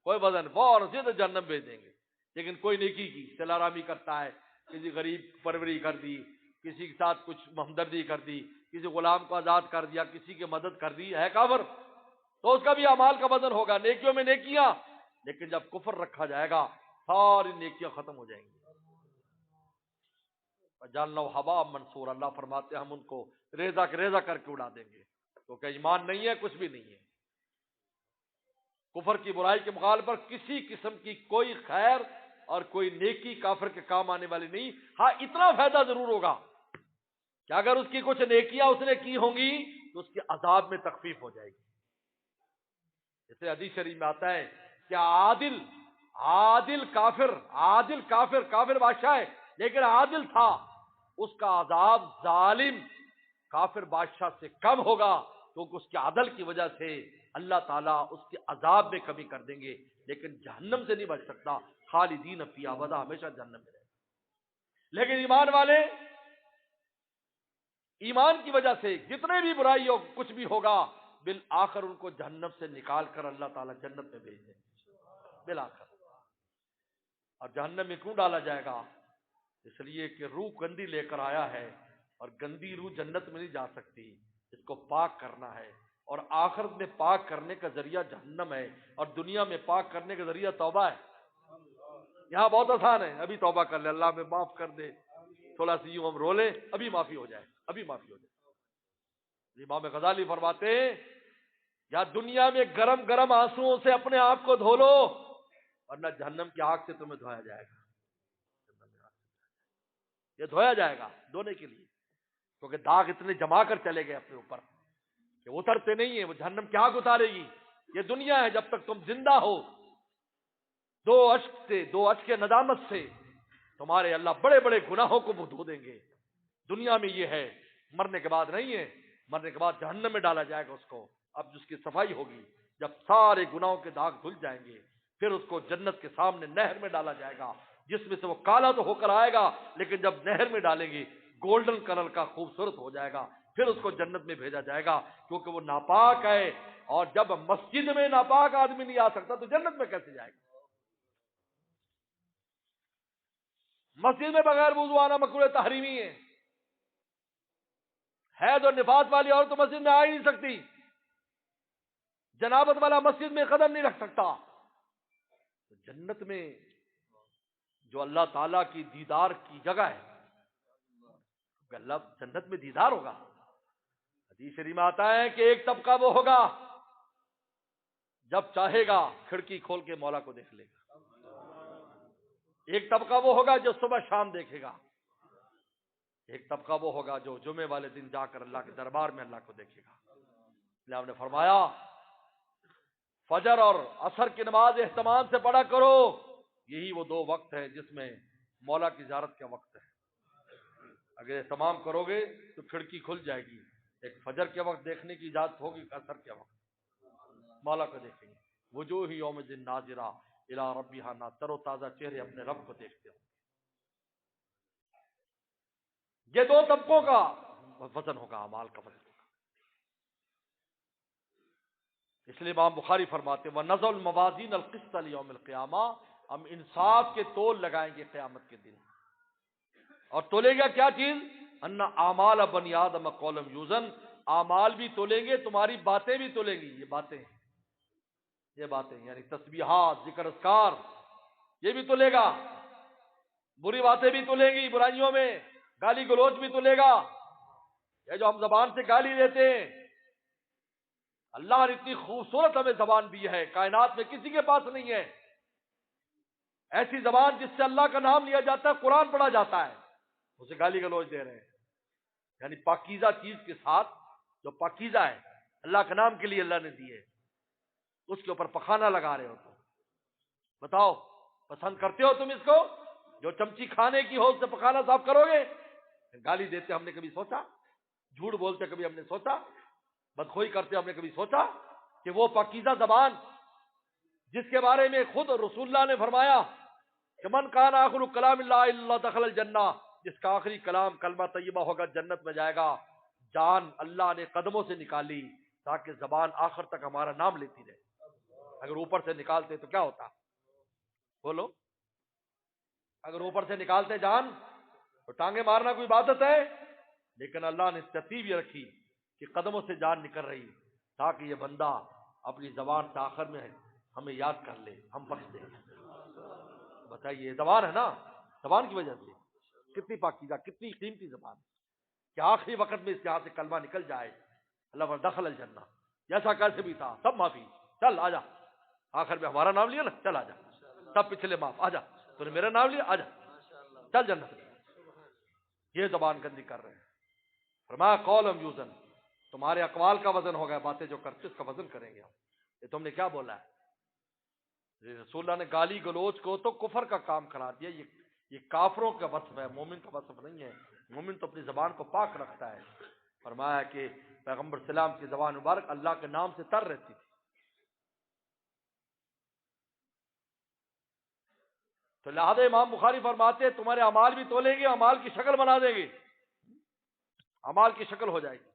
کوئی وزن فوراً سیدھا جہنم بھیج دیں گے. لیکن کوئی نیکی کی، صلہ رحمی کرتا ہے، کسی غریب پروری کر دی، کسی کے ساتھ کچھ ہمدردی کر دی، کسی غلام کو آزاد کر دیا، کسی کی مدد کر دی، ہے کافر، تو اس کا بھی اعمال کا وزن ہوگا. نیکیوں میں نیکیاں، لیکن جب کفر رکھا جائے گا ساری نیکیاں ختم ہو جائیں گی. جاننا ہوا منصور، اللہ فرماتے ہیں ہم ان کو ریزہ کے ریزہ کر کے اڑا دیں گے، کیونکہ ایمان نہیں ہے، کچھ بھی نہیں ہے. کفر کی برائی کے مقابلے پر کسی قسم کی کوئی خیر اور کوئی نیکی کافر کے کام آنے والی نہیں. ہاں اتنا فائدہ ضرور ہوگا کہ اگر اس کی کچھ نیکیاں اس نے کی ہوں گی تو اس کے عذاب میں تخفیف ہو جائے گی. جیسے حدیث شریف میں آتا ہے کہ عادل کافر بادشاہ ہے لیکن عادل تھا، اس کا عذاب ظالم کافر بادشاہ سے کم ہوگا، کیونکہ اس کے عدل کی وجہ سے اللہ تعالیٰ اس کے عذاب میں کمی کر دیں گے. لیکن جہنم سے نہیں بچ سکتا، خالدین فیہا ابدا، ہمیشہ جہنم میں رہے گا. لیکن ایمان والے، ایمان کی وجہ سے جتنے بھی برائی ہو، کچھ بھی ہوگا، بالآخر ان کو جہنم سے نکال کر اللہ تعالیٰ جنت میں بھیج دیں گے بالآخر. اور جہنم میں کیوں ڈالا جائے گا؟ اس لیے کہ روح گندی لے کر آیا ہے، اور گندی روح جنت میں نہیں جا سکتی، اس کو پاک کرنا ہے. اور آخرت میں پاک کرنے کا ذریعہ جہنم ہے، اور دنیا میں پاک کرنے کا ذریعہ توبہ ہے. یہاں بہت آسان ہے، ابھی توبہ کر لے، اللہ میں معاف کر دے، تھوڑا سی یوں ہم رو لیں، ابھی معافی ہو جائے، ابھی معافی ہو جائے. امام غزالی فرماتے ہیں یا دنیا میں گرم گرم آنسوؤں سے اپنے آپ کو دھو لو، ورنہ جہنم کی آگ سے تمہیں دھویا جائے گا. یہ دھویا جائے گا دھونے کے لیے، کیونکہ داغ اتنے جما کر چلے گئے اپنے اوپر کہ اترتے نہیں ہیں. وہ جہنم کی آگ اتارے گی. یہ دنیا ہے، جب تک تم زندہ ہو، 2 اشک ندامت سے تمہارے اللہ بڑے بڑے گناہوں کو وہ دھو دیں گے. دنیا میں یہ ہے، مرنے کے بعد نہیں ہے. مرنے کے بعد جہنم میں ڈالا جائے گا اس کو. اب جس کی صفائی ہوگی، جب سارے گناہوں کے داغ دھل جائیں گے، پھر اس کو جنت کے سامنے نہر میں ڈالا جائے گا. جس میں سے وہ کالا تو ہو کر آئے گا لیکن جب نہر میں ڈالیں گے گولڈن کلر کا خوبصورت ہو جائے گا، پھر اس کو جنت میں بھیجا جائے گا، کیونکہ وہ ناپاک ہے۔ اور جب مسجد میں ناپاک آدمی نہیں آ سکتا تو جنت میں کیسے جائے گا؟ مسجد میں بغیر وضو آنا مکروہ تحریمی ہے۔ حیض اور نفاس والی عورت تو مسجد میں آ ہی نہیں سکتی، جنابت والا مسجد میں قدم نہیں رکھ سکتا۔ تو جنت میں جو اللہ تعالیٰ کی دیدار کی جگہ ہے، اللہ جنت میں دیدار ہوگا۔ حدیث شریف میں آتا ہے کہ ایک طبقہ وہ ہوگا جب چاہے گا کھڑکی کھول کے مولا کو دیکھ لے گا، ایک طبقہ وہ ہوگا جو صبح شام دیکھے گا، ایک طبقہ وہ ہوگا جو جمعے والے دن جا کر اللہ کے دربار میں اللہ کو دیکھے گا۔ اللہ آپ نے فرمایا فجر اور عصر کی نماز اہتمام سے پڑھا کرو، یہی وہ دو وقت ہیں جس میں مولا کی زیارت کا وقت ہے۔ اگر اہتمام کرو گے تو کھڑکی کھل جائے گی، ایک فجر کے وقت دیکھنے کی اجازت ہوگی، عصر کے وقت مولا کو دیکھیں گے۔ وجوہ یوم الدین ناظرہ الی ربہا ناظرہ، تر و تازہ چہرے اپنے رب کو دیکھتے ہوں۔ یہ دو طبقوں کا وزن ہوگا، اعمال کا وزن ہوگا۔ اس لیے امام بخاری فرماتے ہیں وَنَضَعُ الْمَوَازِينَ الْقِسْطَ لِيَوْمِ الْقِيَامَةِ، ہم انصاف کے تول لگائیں گے قیامت کے دن۔ اور تولے گا کیا چیز؟ ان اعمال بنی آدم قولم یوزن، اعمال بھی تولیں گے، تمہاری باتیں بھی تولیں گی۔ یہ باتیں یعنی تسبیحات، ذکر اذکار، یہ بھی تولے گا۔ بری باتیں بھی تولیں گی، برائیوں میں گالی گلوچ بھی تولے گا۔ یہ جو ہم زبان سے گالی دیتے ہیں، اللہ نے اتنی خوبصورت ہمیں زبان دی ہے، کائنات میں کسی کے پاس نہیں ہے ایسی زبان جس سے اللہ کا نام لیا جاتا ہے، قرآن پڑھا جاتا ہے، اسے گالی گلوچ دے رہے ہیں۔ یعنی پاکیزہ چیز کے ساتھ جو پاکیزہ ہے اللہ کے نام کے لیے اللہ نے دی ہے، اس کے اوپر پخانا لگا رہے ہو تم۔ بتاؤ پسند کرتے ہو تم اس کو؟ جو چمچی کھانے کی ہو اس سے پخانا صاف کرو گے؟ گالی دیتے ہم نے کبھی سوچا؟ جھوٹ بولتے کبھی ہم نے سوچا؟ بدخوئی کرتے ہم نے کبھی سوچا کہ وہ پاکیزہ زبان جس کے بارے میں خود رسول اللہ نے فرمایا کہ من کان آخر کلام لا الہ الا اللہ دخل الجنہ، جس کا آخری کلام کلمہ طیبہ ہوگا جنت میں جائے گا۔ جان اللہ نے قدموں سے نکالی تاکہ زبان آخر تک ہمارا نام لیتی رہے۔ اگر اوپر سے نکالتے تو کیا ہوتا؟ بولو، اگر اوپر سے نکالتے جان تو ٹانگیں مارنا کوئی عبادت ہے؟ لیکن اللہ نے ترتیب یہ رکھی کہ قدموں سے جان نکل رہی تاکہ یہ بندہ اپنی زبان سے آخر میں ہمیں یاد کر لے، ہم بخش دیں۔ بتائیے، یہ زبان ہے نا، زبان کی وجہ سے کتنی پاکیزہ، کتنی قیمتی زبان کہ آخری وقت میں اس یہاں سے کلمہ نکل جائے، اللہ پر دخل الجنہ، جیسا کیسے بھی تھا سب معافی، چل آجا، آخر میں ہمارا نام لیا نا، چل آجا، سب پچھلے معاف، آجا، تو نے میرا نام لیا، آجا، چل جنت۔ یہ زبان گندی کر رہے ہیں۔ فرمایا قولم یوزن، تمہارے اقوال کا وزن ہوگا، باتیں جو کرتے اس کا وزن کریں گے ہم۔ یہ تم نے کیا بولا ہے؟ رسول اللہ نے گالی گلوچ کو تو کفر کا کام قرار دیا، یہ کافروں کا وصف ہے، مومن کا وصف نہیں ہے۔ مومن تو اپنی زبان کو پاک رکھتا ہے۔ فرمایا کہ پیغمبر سلام کی زبان مبارک اللہ کے نام سے تر رہتی تھی۔ تو لہذا امام بخاری فرماتے ہیں تمہارے اعمال بھی تولیں گے، اعمال کی شکل بنا دیں گے، اعمال کی شکل ہو جائے گی،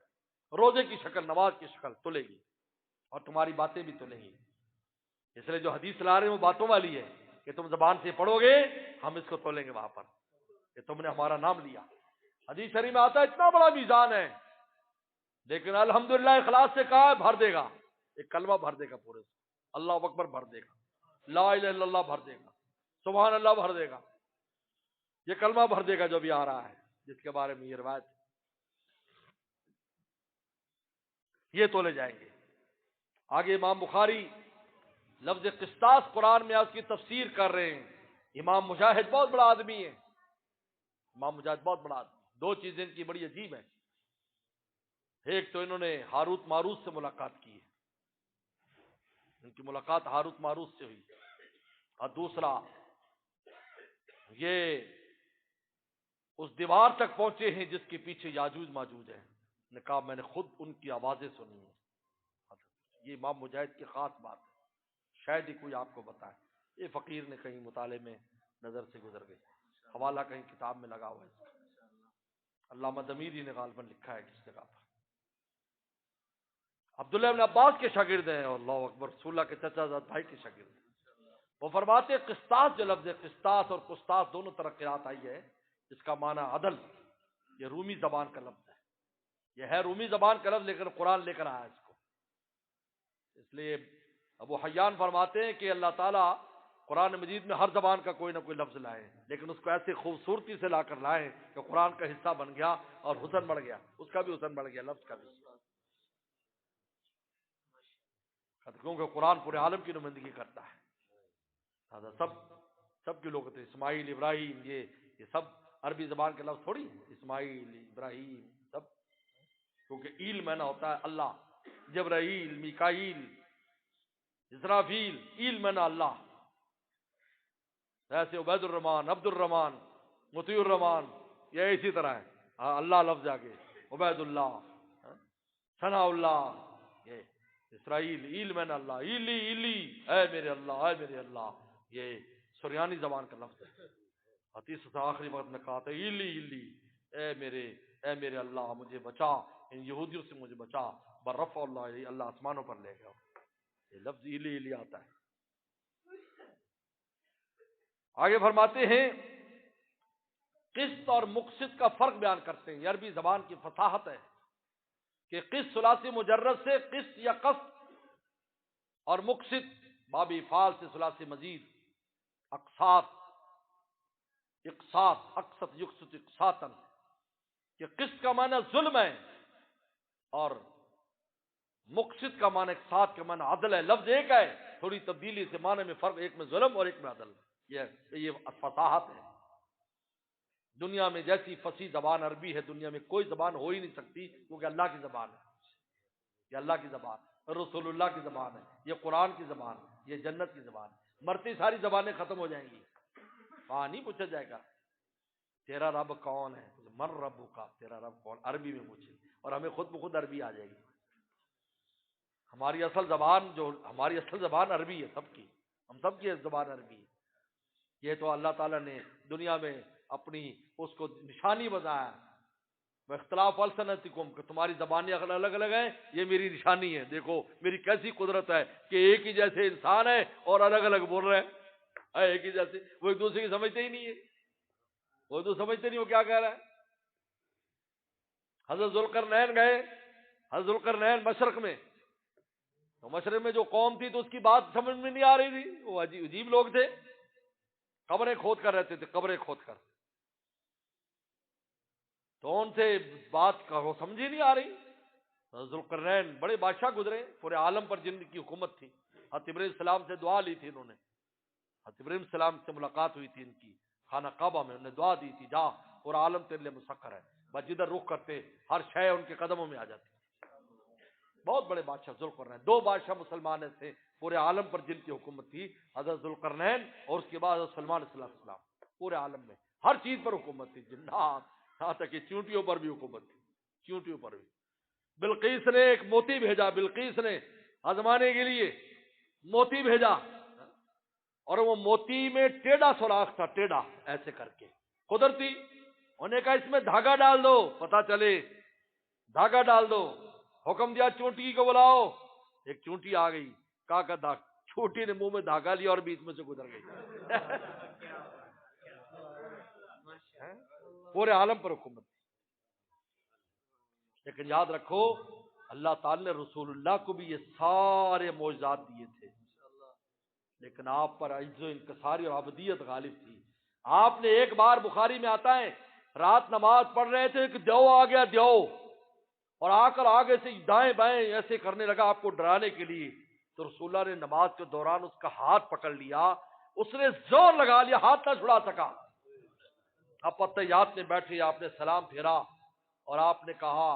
روزے کی شکل، نماز کی شکل تلے گی، اور تمہاری باتیں بھی تلیں گی۔ اس لیے جو حدیث لا رہے ہیں وہ باتوں والی ہے کہ تم زبان سے پڑھو گے، ہم اس کو تولیں گے وہاں پر کہ تم نے ہمارا نام لیا۔ حدیث شریف میں آتا ہے اتنا بڑا میزان ہے، لیکن الحمدللہ اخلاص سے کہا ہے بھر دے گا، ایک کلمہ بھر دے گا، پورے اللہ اکبر بھر دے گا، لا الہ الا اللہ بھر دے گا، سبحان اللہ بھر دے گا، یہ کلمہ بھر دے گا جو بھی آ رہا ہے، جس کے بارے میں یہ روایت، یہ تولے جائیں گے۔ آگے امام بخاری لفظ قسطاس قرآن میں اس کی تفسیر کر رہے ہیں۔ امام مجاہد بہت بڑا آدمی ہے، امام مجاہد بہت بڑا آدمی۔ دو چیزیں ان کی بڑی عجیب ہیں، ایک تو انہوں نے ہاروت ماروت سے ملاقات کی ہے، ان کی ملاقات ہاروت ماروت سے ہوئی، اور دوسرا یہ اس دیوار تک پہنچے ہیں جس کے پیچھے یاجوج ماجوج ہیں، نے کہا میں نے خود ان کی آوازیں سنی ہیں۔ یہ امام مجاہد کی خاص بات ہے، شاید ہی کوئی آپ کو بتائے، یہ فقیر نے کہیں مطالعے میں نظر سے گزر گئی. حوالہ کہیں کتاب میں لگا ہوا ہے اس کا. علامہ دمیری نے غالباً لکھا ہے کس جگہ پر. عبداللہ ابن عباس کے شاگرد ہیں اور اللہ اکبر رسول اللہ کے چچا زاد بھائی کے شاگرد ہیں. وہ فرماتے ہیں قسطاس جو لفظ ہے، قسطاس اور قسطاس دونوں طرح قرات آئی ہے، جس کا معنی عدل. یہ رومی زبان کا لفظ ہے، یہ ہے رومی زبان کا لفظ، لیکن قرآن لے کر آیا اس کو. اس لیے ابو حیان فرماتے ہیں کہ اللہ تعالیٰ قرآن مجید میں ہر زبان کا کوئی نہ کوئی لفظ لائے، لیکن اس کو ایسی خوبصورتی سے لا کر لائے کہ قرآن کا حصہ بن گیا اور حسن بڑھ گیا، اس کا بھی حسن بڑھ گیا، لفظ کا بھی. کیونکہ قرآن پورے عالم کی نمائندگی کرتا ہے. سب کے لوگ تھے، اسماعیل، ابراہیم، یہ سب عربی زبان کے لفظ تھوڑی ہیں. اسماعیل، ابراہیم سب، کیونکہ ایل معنی ہوتا ہے اللہ. جبرائیل، میکائیل، اسرافیل، ایل معنی اللہ. ایسے عبید الرحمان، عبد الرحمان، مطیع الرحمان، یہ اسی طرح ہے. اللہ لفظ آگے، عبید اللہ، ثناء اللہ. یہ اسرائیل، ایل معنی اللہ، ایلی ایلی، اے میرے اللہ، اے میرے اللہ. یہ سریانی زبان کا لفظ ہے. حدیث سے آخری وقت میں کہا تھا ایلی ایلی، اے میرے اللہ مجھے بچا، ان یہودیوں سے مجھے بچا. برفع اللہ، اللہ آسمانوں پر لے گیا. یہ لفظ ایلی ایلی آتا ہے. آگے فرماتے ہیں قسط اور مقسط کا فرق بیان کرتے ہیں. یہ عربی زبان کی فصاحت ہے کہ قسط ثلاثی مجرد سے قسط یا قسط، اور مقسط باب افعال سے ثلاثی مزید اقساط، اقساط، اقسط یقسط اقساطا، کہ قسط کا معنی ظلم ہے اور مقسط کا معنی اقساط کا معنی عدل ہے. لفظ ایک ہے، تھوڑی تبدیلی سے معنی میں فرق، ایک میں ظلم اور ایک میں عدل. یہ فصاحت ہے. دنیا میں جیسی فصیح زبان عربی ہے، دنیا میں کوئی زبان ہو ہی نہیں سکتی، کیونکہ اللہ کی زبان ہے. یہ اللہ کی زبان، رسول اللہ کی زبان ہے، یہ قرآن کی زبان ہے، یہ جنت کی زبان ہے. مرتی ساری زبانیں ختم ہو جائیں گی. وہاں نہیں پوچھا جائے گا تیرا رب کون ہے، من ربو کا، تیرا رب کون، عربی میں پوچھے، اور ہمیں خود بخود عربی آ جائے گی. ہماری اصل زبان عربی ہے سب کی، ہم سب کی زبان عربی ہے. یہ تو اللہ تعالیٰ نے دنیا میں اپنی اس کو نشانی بتایا. اختلاف السنتکم، کہ تمہاری زبانیں اگر الگ الگ ہیں، یہ میری نشانی ہے. دیکھو میری کیسی قدرت ہے کہ ایک ہی جیسے انسان ہے اور الگ الگ بول رہے ہیں. ایک ہی جیسے، وہ ایک دوسرے کی سمجھتے ہی نہیں ہے. وہ تو سمجھتے نہیں وہ کیا کہہ رہا ہے. حضرت ذوالقرنین گئے، حضرت ذوالقرنین مشرق میں، تو مشرق میں جو قوم تھی تو اس کی بات سمجھ میں نہیں آ رہی تھی. وہ عجیب لوگ تھے، قبریں کھود کر رہتے تھے، قبریں کھود کر. تو ان سے بات کا وہ سمجھ ہی نہیں آ رہی. ذوالقرنین بڑے بادشاہ گزرے پورے عالم پر، جن کی حکومت تھی. حضرت ابراہیم السلام سے دعا لی تھی انہوں نے، حضرت ابراہیم السلام سے ملاقات ہوئی تھی ان کی خانہ کعبہ میں. انہوں نے دعا دی تھی، جا پورا عالم تیرے لیے مسخر ہے. بس جدھر رخ کرتے ہر شے ان کے قدموں میں آ جاتی. بہت بڑے بادشاہ ذوالقرنین. دو بادشاہ مسلمان تھے پورے عالم پر جن کی حکومت تھی، حضرت ذوالقرنین اور اس کے بعد حضرت سلمان علیہ السلام. پورے عالم میں ہر چیز پر حکومت تھی، جنات، یہاں تک کہ چونٹیوں پر بھی حکومت تھی، چونٹیوں پر بھی. بلقیس نے ایک موتی بھیجا، بلقیس نے آزمانے کے لیے موتی بھیجا، اور وہ موتی میں ٹیڑھا سوراخ تھا، ٹیڑھا ایسے کر کے قدرتی. انہوں نے کہا اس میں دھاگا ڈال دو، پتا چلے، دھاگا ڈال دو. حکم دیا چونٹی کو بلاؤ. ایک چونٹی آ گئی، کہا چونٹی نے منہ میں دھاگا لیا اور بیچ میں سے گزر گئی. پورے عالم پر حکومت. لیکن یاد رکھو اللہ تعالی نے رسول اللہ کو بھی یہ سارے معجزات دیے تھے، لیکن آپ پر عجز و انکساری اور عبودیت غالب تھی. آپ نے ایک بار بخاری میں آتا ہے، رات نماز پڑھ رہے تھے کہ دیو آ گیا، دیو، اور آ کر آگے سے دائیں بائیں ایسے کرنے لگا آپ کو ڈرانے کے لیے. تو رسول اللہ نے نماز کے دوران اس کا ہاتھ پکڑ لیا، اس نے زور لگا لیا، ہاتھ نہ چھڑا سکا. آپ اتحیات میں بیٹھے، آپ نے سلام پھیرا اور آپ نے کہا،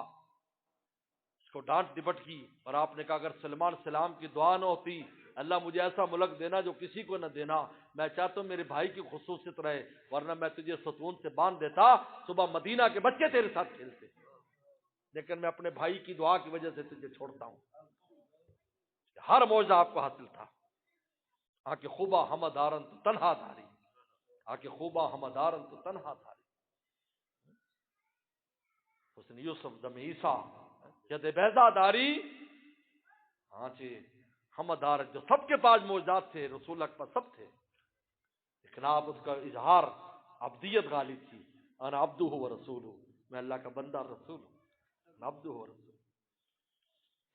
اس کو ڈانٹ ڈپٹ کی، اور آپ نے کہا اگر سلمان سلام کی دعا نہ ہوتی، اللہ مجھے ایسا ملک دینا جو کسی کو نہ دینا. میں چاہتا ہوں میرے بھائی کی خصوصیت رہے، ورنہ میں تجھے ستون سے باندھ دیتا، صبح مدینہ کے بچے تیرے ساتھ کھیلتے. لیکن میں اپنے بھائی کی دعا کی وجہ سے تجھے چھوڑتا ہوں. ہر معجزہ آپ کو حاصل تھا. آ کے خوبا ہم دارن تنہا داری، آکے خوبا ہمدارن تو تنہا تھا حسن یوسف دم عیسیٰ ید بیضا داری ہاں جی ہمدار جو سب کے پاس موجزات تھے رسول اللہ کے پاس سب تھے، لیکن آپ اس کا اظہار عبدیت غالب تھی، انا عبدہ و رسولہ، میں اللہ کا بندہ رسول ہوں، میں عبدہ و رسول،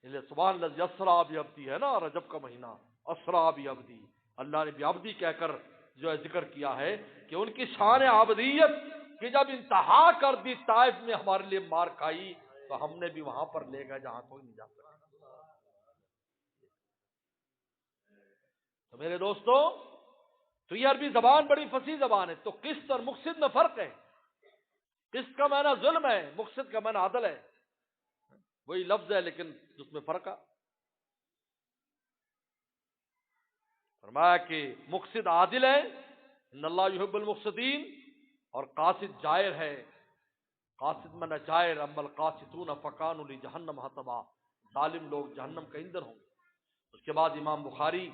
اس لیے سبحان الذی اسریٰ بعبدہ ہے نا، رجب کا مہینہ اسریٰ بعبدہ، اللہ نے بعبدہ کہہ کر جو ہے ذکر کیا ہے کہ ان کی شان عبدیت کہ جب انتہا کر دی طائف میں ہمارے لیے مار کھائی تو ہم نے بھی وہاں پر لے گئے جہاں کوئی نہیں جا سکتا۔ تو میرے دوستو، تو یہ عربی زبان بڑی فصیح زبان ہے، تو قسط اور مقصد میں فرق ہے، قسط کا معنی ظلم ہے، مقصد کا معنی عدل ہے، وہی لفظ ہے لیکن اس میں فرق ہے۔ فرمایا کہ مقصد عادل ہے، ان اللہ یحب المقصدین، اور قاصد جائر ہے، قاصد من جائر، اما القاسطون فکانوا لجہنم حطبا، ظالم لوگ جہنم کا ایندھن ہوں گے۔ اس کے بعد امام بخاری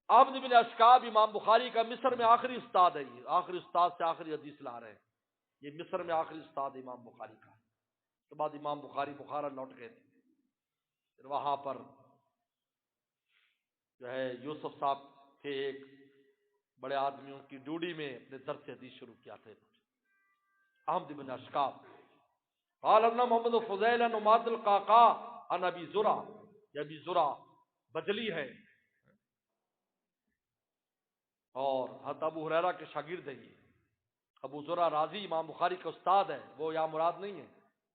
عبد بن اشکاب، امام بخاری کا مصر میں آخری استاد ہے، یہ آخری استاد سے آخری حدیث لا رہے ہیں، یہ مصر میں آخری استاد امام بخاری کا۔ اس کے بعد امام بخاری بخارا لوٹ گئے تھے، پھر وہاں پر جو ہے یوسف صاحب تھے ایک بڑے آدمیوں کی ڈوڑی میں اپنے درس سے حدیث شروع کیا تھے، احمد بن اشکاب قال ابن محمد فضیل نماد القاقا عن ابی زرع، یہ ابی زرع بجلی ہے اور حضرت ابو ہریرہ کے شاگرد ہیں، یہ ابو زرع رازی امام بخاری کا استاد ہے، وہ یہاں مراد نہیں ہے،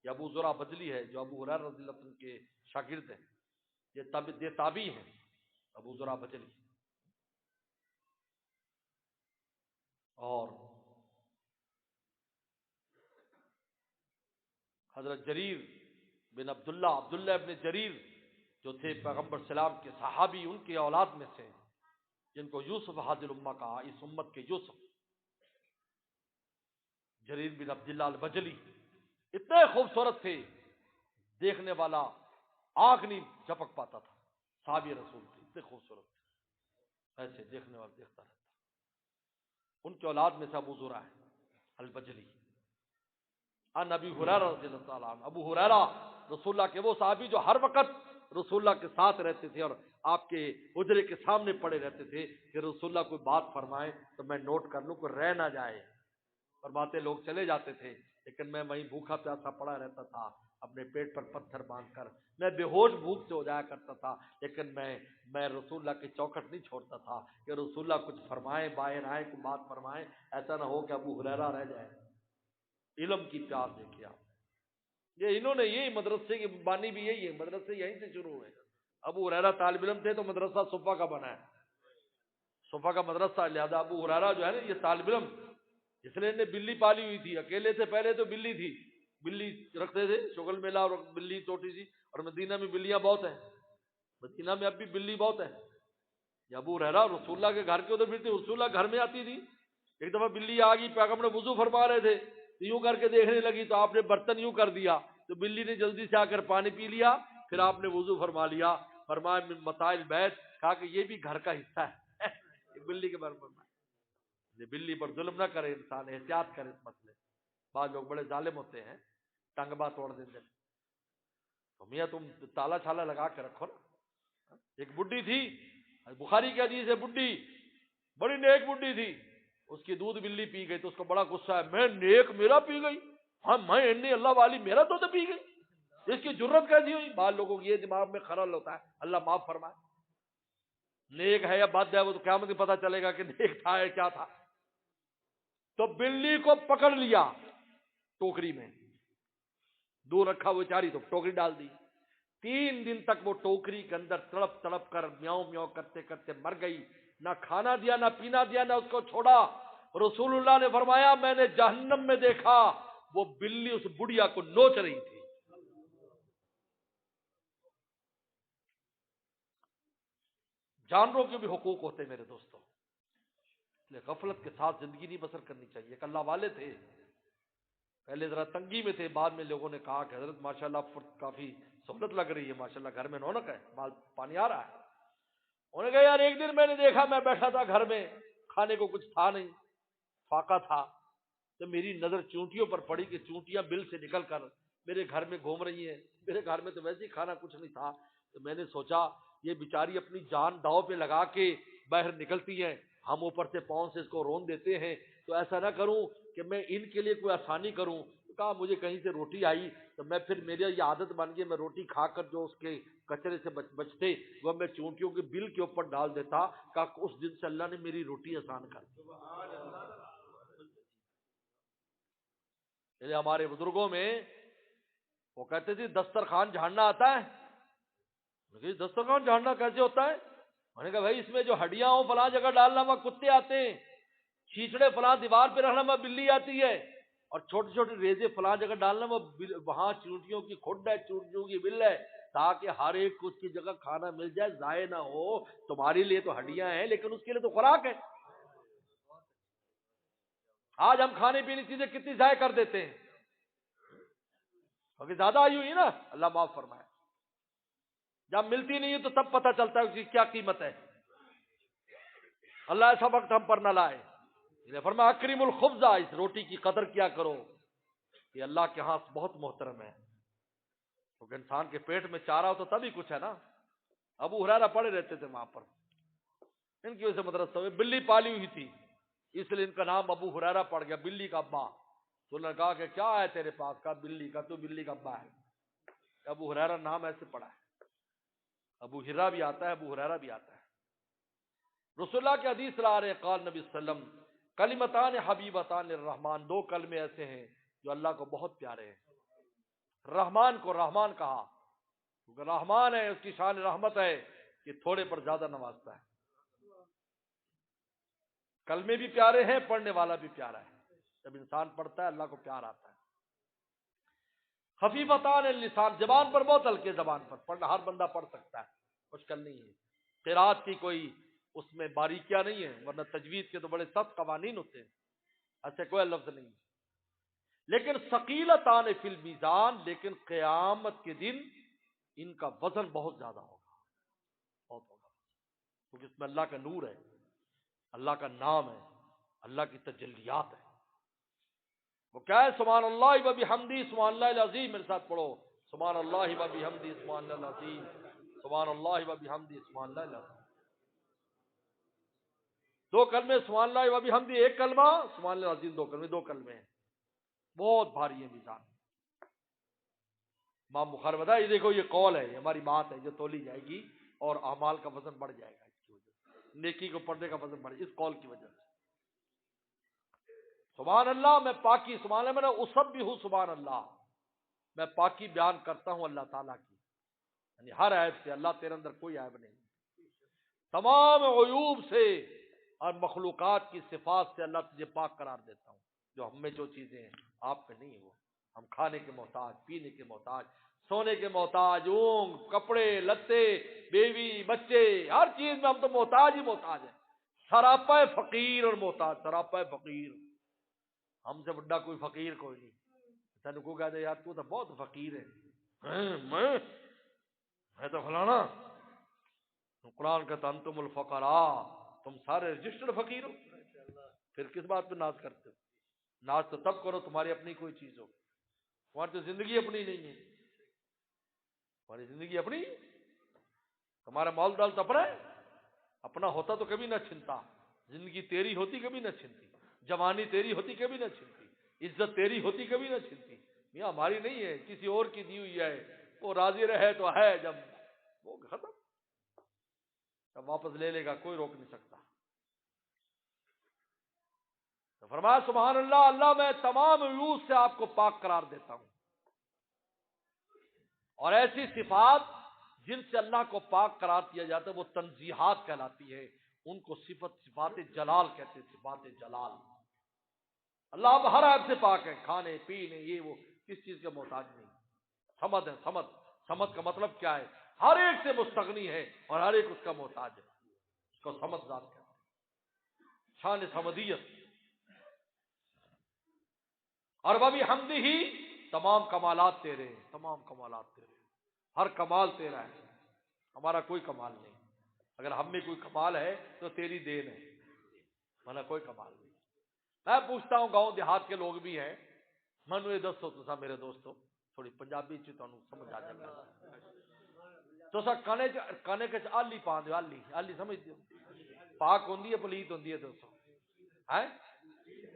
یہ ابو زرع بجلی ہے جو ابو ہریرہ رضی اللہ عنہ کے شاگرد ہیں، یہ تابعی ہیں ابو زرع بجلی۔ اور حضرت جریر بن عبداللہ ابن جریر جو تھے پیغمبر سلام کے صحابی، ان کے اولاد میں سے جن کو یوسف حاضر الامہ کہا، اس امت کے یوسف، جریر بن عبداللہ البجلی اتنے خوبصورت تھے، دیکھنے والا آنکھ نہیں جھپک پاتا تھا، صحابی رسول تھے، اتنے خوبصورت تھے، ایسے دیکھنے والا دیکھتا رہتا۔ ان کے اولاد میں سے ابو زرع ہے البجلی، ان ابی ہریرہ رضی اللہ تعالیٰ عنہ، ابو ہریرہ رسول اللہ کے وہ صحابی جو ہر وقت رسول اللہ کے ساتھ رہتے تھے اور آپ کے حجرے کے سامنے پڑے رہتے تھے کہ رسول اللہ کوئی بات فرمائے تو میں نوٹ کر لوں، کوئی رہ نہ جائے، اور باتیں لوگ چلے جاتے تھے لیکن میں وہیں بھوکا پیاسا پڑا رہتا تھا، اپنے پیٹ پر پتھر باندھ کر، میں بے ہوش بھوک سے ہو جایا کرتا تھا، لیکن میں رسول اللہ کی چوکھٹ نہیں چھوڑتا تھا کہ رسول اللہ کچھ فرمائیں، باہر آئے کوئی بات فرمائیں، ایسا نہ ہو کہ ابو ہریرہ رہ جائے۔ علم کی پیار دیکھیے آپ، یہ انہوں نے یہی مدرسے کی بانی بھی یہی ہے، مدرسے یہیں سے شروع ہوئے۔ ابو ہریرہ طالب علم تھے تو مدرسہ صفا کا بنا ہے، صفا کا مدرسہ، لہذا ابو ہریرہ جو ہے نا یہ طالب علم، اس لیے نے بلی پالی ہوئی تھی، اکیلے سے پہلے تو بلی تھی، بلی رکھتے تھے شغل میلہ، اور بلی چھوٹی سی، اور مدینہ میں بلیاں بہت ہیں، مدینہ میں اب بھی بلی بہت ہے۔ یہ ابو ہریرہ رسول اللہ کے گھر کے ادھر پھرتے، رسول اللہ گھر میں آتی تھی، ایک دفعہ بلی آ گئی، پیغمبر وضو فرما رہے تھے، یوں کر کے دیکھنے لگی تو آپ نے برتن یوں کر دیا تو بلی نے جلدی سے آ کر پانی پی لیا، پھر آپ نے وضو فرما لیا، فرمایا من متاع البیت، کہا کہ یہ بھی گھر کا حصہ ہے، یہ بلی کے بارے میں، بلی پر ظلم نہ کرے انسان، احتیاط کرے اس مسئلے۔ بعض لوگ بڑے ظالم ہوتے ہیں، ٹنگبا توڑ دیتے ہیں، تو میاں تم تالا چھالا لگا کے رکھو نا۔ ایک بڈھی تھی، بخاری کی حدیث ہے، بڈھی بڑی نیک بڈھی تھی، اس کی دودھ بلی پی گئی تو اس کو بڑا غصہ ہے، میں نیک میرا پی گئی، ہاں میں اللہ والی میرا دودھ پی گئی، اس کی جرت کیسی ہوئی؟ بعض لوگوں کو یہ دماغ میں خلل ہوتا ہے، اللہ معاف فرمائے، نیک ہے یا بد ہے وہ تو قیامت میں پتہ چلے گا کہ نیک تھا یا کیا تھا۔ تو بلی کو پکڑ لیا ٹوکری میں، دور رکھا وہ چاری تو ٹوکری ڈال دی، 3 دن تک وہ ٹوکری کے اندر تڑپ تڑپ کر میاؤں میاؤں کرتے کرتے مر گئی، نہ کھانا دیا نہ پینا دیا نہ اس کو چھوڑا۔ رسول اللہ نے فرمایا میں نے جہنم میں دیکھا وہ بلی اس بڑھیا کو نوچ رہی تھی۔ جانوروں کے بھی حقوق ہوتے میرے دوستوں، اس لیے غفلت کے ساتھ زندگی نہیں بسر کرنی چاہیے۔ ایک اللہ والے تھے، پہلے ذرا تنگی میں تھے، بعد میں لوگوں نے کہا کہ حضرت ماشاءاللہ کافی سہولت لگ رہی ہے، ماشاءاللہ گھر میں رونق ہے، پانی آ رہا ہے۔ انہوں نے کہا یار ایک دن میں نے دیکھا، میں بیٹھا تھا گھر میں، کھانے کو کچھ تھا نہیں، فاقہ تھا، تو میری نظر چونٹیوں پر پڑی کہ چونٹیاں بل سے نکل کر میرے گھر میں گھوم رہی ہیں. میرے گھر میں تو ویسے ہی کھانا کچھ نہیں تھا، تو میں نے سوچا یہ بیچاری اپنی جان داؤ پہ لگا کے باہر نکلتی ہیں، ہم اوپر سے پاؤں سے اس کو رون دیتے ہیں، تو ایسا نہ کروں کہ میں ان کے لیے کوئی آسانی کروں. تو کہا مجھے کہیں سے روٹی آئی تو میں پھر میری یہ عادت بن گئی، میں روٹی کھا کر جو اس کے کچرے سے بچتے وہ میں چونٹیوں کے بل کے اوپر ڈال دیتا. کہا اس دن سے اللہ نے میری روٹی آسان کر دی. ہمارے بزرگوں میں وہ کہتے تھے دسترخوان جھاڑنا آتا ہے. میں کہ دسترخوان جھاڑنا کیسے ہوتا ہے؟ میں نے کہا بھائی اس میں جو ہڈیاں ہوں فلاں جگہ ڈالنا وہاں کتے آتے ہیں، چھیچڑے فلاں دیوار پہ رکھنا وہاں بلی آتی ہے، اور چھوٹے چھوٹے ریزے فلاں جگہ ڈالنا وہاں چونٹیوں کی کھڈ ہے، چونٹیوں کی بل ہے، تاکہ ہر ایک کو اس کی جگہ کھانا مل جائے، ضائع نہ ہو. تمہارے لیے تو ہڈیاں ہیں لیکن اس کے لیے تو خوراک ہے. آج ہم کھانے پینے کی چیزیں کتنی ضائع کر دیتے ہیں، کیونکہ زیادہ آئی ہوئی نا، اللہ معاف فرمائے. جب ملتی نہیں ہے تو تب پتہ چلتا ہے اس کی کیا قیمت ہے. اللہ ایسا وقت ہم پر نہ لائے. فرمایا اکریم الخبز، اس روٹی کی قدر کیا کرو، یہ اللہ کے ہاں بہت محترم ہے. کیونکہ انسان کے پیٹ میں چارہ ہو تو تبھی کچھ ہے نا. ابو ہریرہ پڑے رہتے تھے وہاں پر، ان کی وجہ سے مدرسہ میں بلی پالی ہوئی تھی، اس لیے ان کا نام ابو ہریرہ پڑ گیا، بلی کا ابا. تو انہوں نے کہا کہ کیا ہے تیرے پاس؟ کہا بلی کا. تو بلی کا ابا ہے. ابو ہریرہ نام ایسے پڑا ہے. ابو ہرا بھی آتا ہے، ابو ہریرہ بھی آتا ہے. رسول اللہ کے حدیث لا رہے قال نبی صلی اللہ علیہ وسلم کلمتان حبیبتان الرحمن، دو کلمے ایسے ہیں جو اللہ کو بہت پیارے ہیں. رحمان کو رحمان کہا کیونکہ رحمان ہے، اس کی شان رحمت ہے کہ تھوڑے پر زیادہ نوازتا ہے. کلمے بھی پیارے ہیں، پڑھنے والا بھی پیارا ہے. جب انسان پڑھتا ہے اللہ کو پیار آتا ہے. خفیفتان اللسان، زبان پر بہت ہلکے، زبان پر پڑھنا ہر بندہ پڑھ سکتا ہے، مشکل نہیں ہے. قرات کی کوئی اس میں باریکیاں نہیں ہیں، ورنہ تجوید کے تو بڑے سخت قوانین ہوتے ہیں، ایسے کوئی لفظ نہیں. لیکن ثقیلتان فی المیزان، لیکن قیامت کے دن ان کا وزن بہت زیادہ ہوگا، بہت ہوگا، کیونکہ اس میں اللہ کا نور ہے، اللہ کا نام ہے، اللہ کی تجلیات ہے. وہ کیا ہے؟ سبحان اللہ و بحمدہ سبحان اللہ العظیم. میرے ساتھ پڑھو سبحان اللہ و بحمدہ سبحان اللہ العظیم، سبحان اللہ و بحمدہ سبحان اللہ العظیم. دو کلمے سبحان اللہ و بحمدہ ایک کلمہ، سبحان اللہ العظیم دو کلمے، دو کلمے ہیں، بہت بھاری ہے میزان. امام بخاری بتایا یہ دیکھو یہ قول ہے، یہ ہماری بات ہے جو تولی جائے گی اور اعمال کا وزن بڑھ جائے گا. اس کی وجہ سے نیکی کو پڑھنے کا وزن بڑھ جائے اس قول کی وجہ سے. سبحان اللہ، میں پاکی، سبحان اللہ میں نے اسب بھی ہوں، سبحان اللہ میں پاکی بیان کرتا ہوں اللہ تعالیٰ کی، یعنی ہر عیب سے. اللہ تیرے اندر کوئی عیب نہیں، تمام عیوب سے اور مخلوقات کی صفات سے اللہ تجھے پاک قرار دیتا ہوں. جو ہم میں جو چیزیں ہیں آپ پہ نہیں ہے، وہ ہم کھانے کے محتاج، پینے کے محتاج، سونے کے محتاج، اونگ کپڑے لتے، بیوی بچے، ہر چیز میں ہم تو محتاج ہی محتاج ہیں. سراپا فقیر اور محتاج، سراپا فقیر. ہم سے بڑا کوئی فقیر کوئی نہیں. تین کو کہتے یار تو بہت فقیر ہے، میں تو فلانا. قرآن کہتا انتم الفقراء، تم سارے رجسٹرڈ فقیر ہو. پھر کس بات پہ ناز کرتے ہو؟ ناز تو تب کرو تمہاری اپنی کوئی چیز ہو. تمہاری تو زندگی اپنی نہیں ہے، تمہاری زندگی اپنی، تمہارا مال دال اپنا ہے، اپنا ہوتا تو کبھی نہ چھنتا. زندگی تیری ہوتی کبھی نہ چھنتی، جوانی تیری ہوتی کبھی نہ چھنتی، عزت تیری ہوتی کبھی نہ چھنتی. میاں ہماری نہیں ہے، کسی اور کی دی ہوئی ہے، وہ راضی رہے تو ہے، جب وہ ختم تب واپس لے لے گا، کوئی روک نہیں سکتا. تو فرمایا سبحان اللہ، اللہ میں تمام عیوب سے آپ کو پاک قرار دیتا ہوں. اور ایسی صفات جن سے اللہ کو پاک قرار دیا جاتا ہے وہ تنزیہات کہلاتی ہے. ان کو صفات جلال کہتے ہیں، صفات جلال. اللہ اب ہر عیب سے پاک ہے، کھانے پینے یہ وہ کس چیز کا محتاج نہیں. صمد ہے، صمد. صمد کا مطلب کیا ہے؟ ہر ایک سے مستغنی ہے اور ہر ایک اس کا محتاج ہے. اس کو صمد ذات کہتے ہیں، شان صمدیت. اور وہ بھی حمدی ہی، تمام کمالات تیرے ہیں، تمام کمالات تیرے ہیں، ہر کمال تیرا ہے، ہمارا کوئی کمال نہیں. اگر ہم میں کوئی کمال ہے تو تیری دین ہے، ورنہ کوئی کمال نہیں. میں پوچھتا ہوں گاؤں دیہات کے لوگ بھی ہیں، منو یہ دسو تسا میرے دوستو تھوڑی پنجابی چ تانوں سمجھ آ جائے گا، تسا کانے کے آلی پا دیو، آلی سمجھ دیو، پاک ہوندی ہے پلیت ہوندی ہے دوستو، ہیں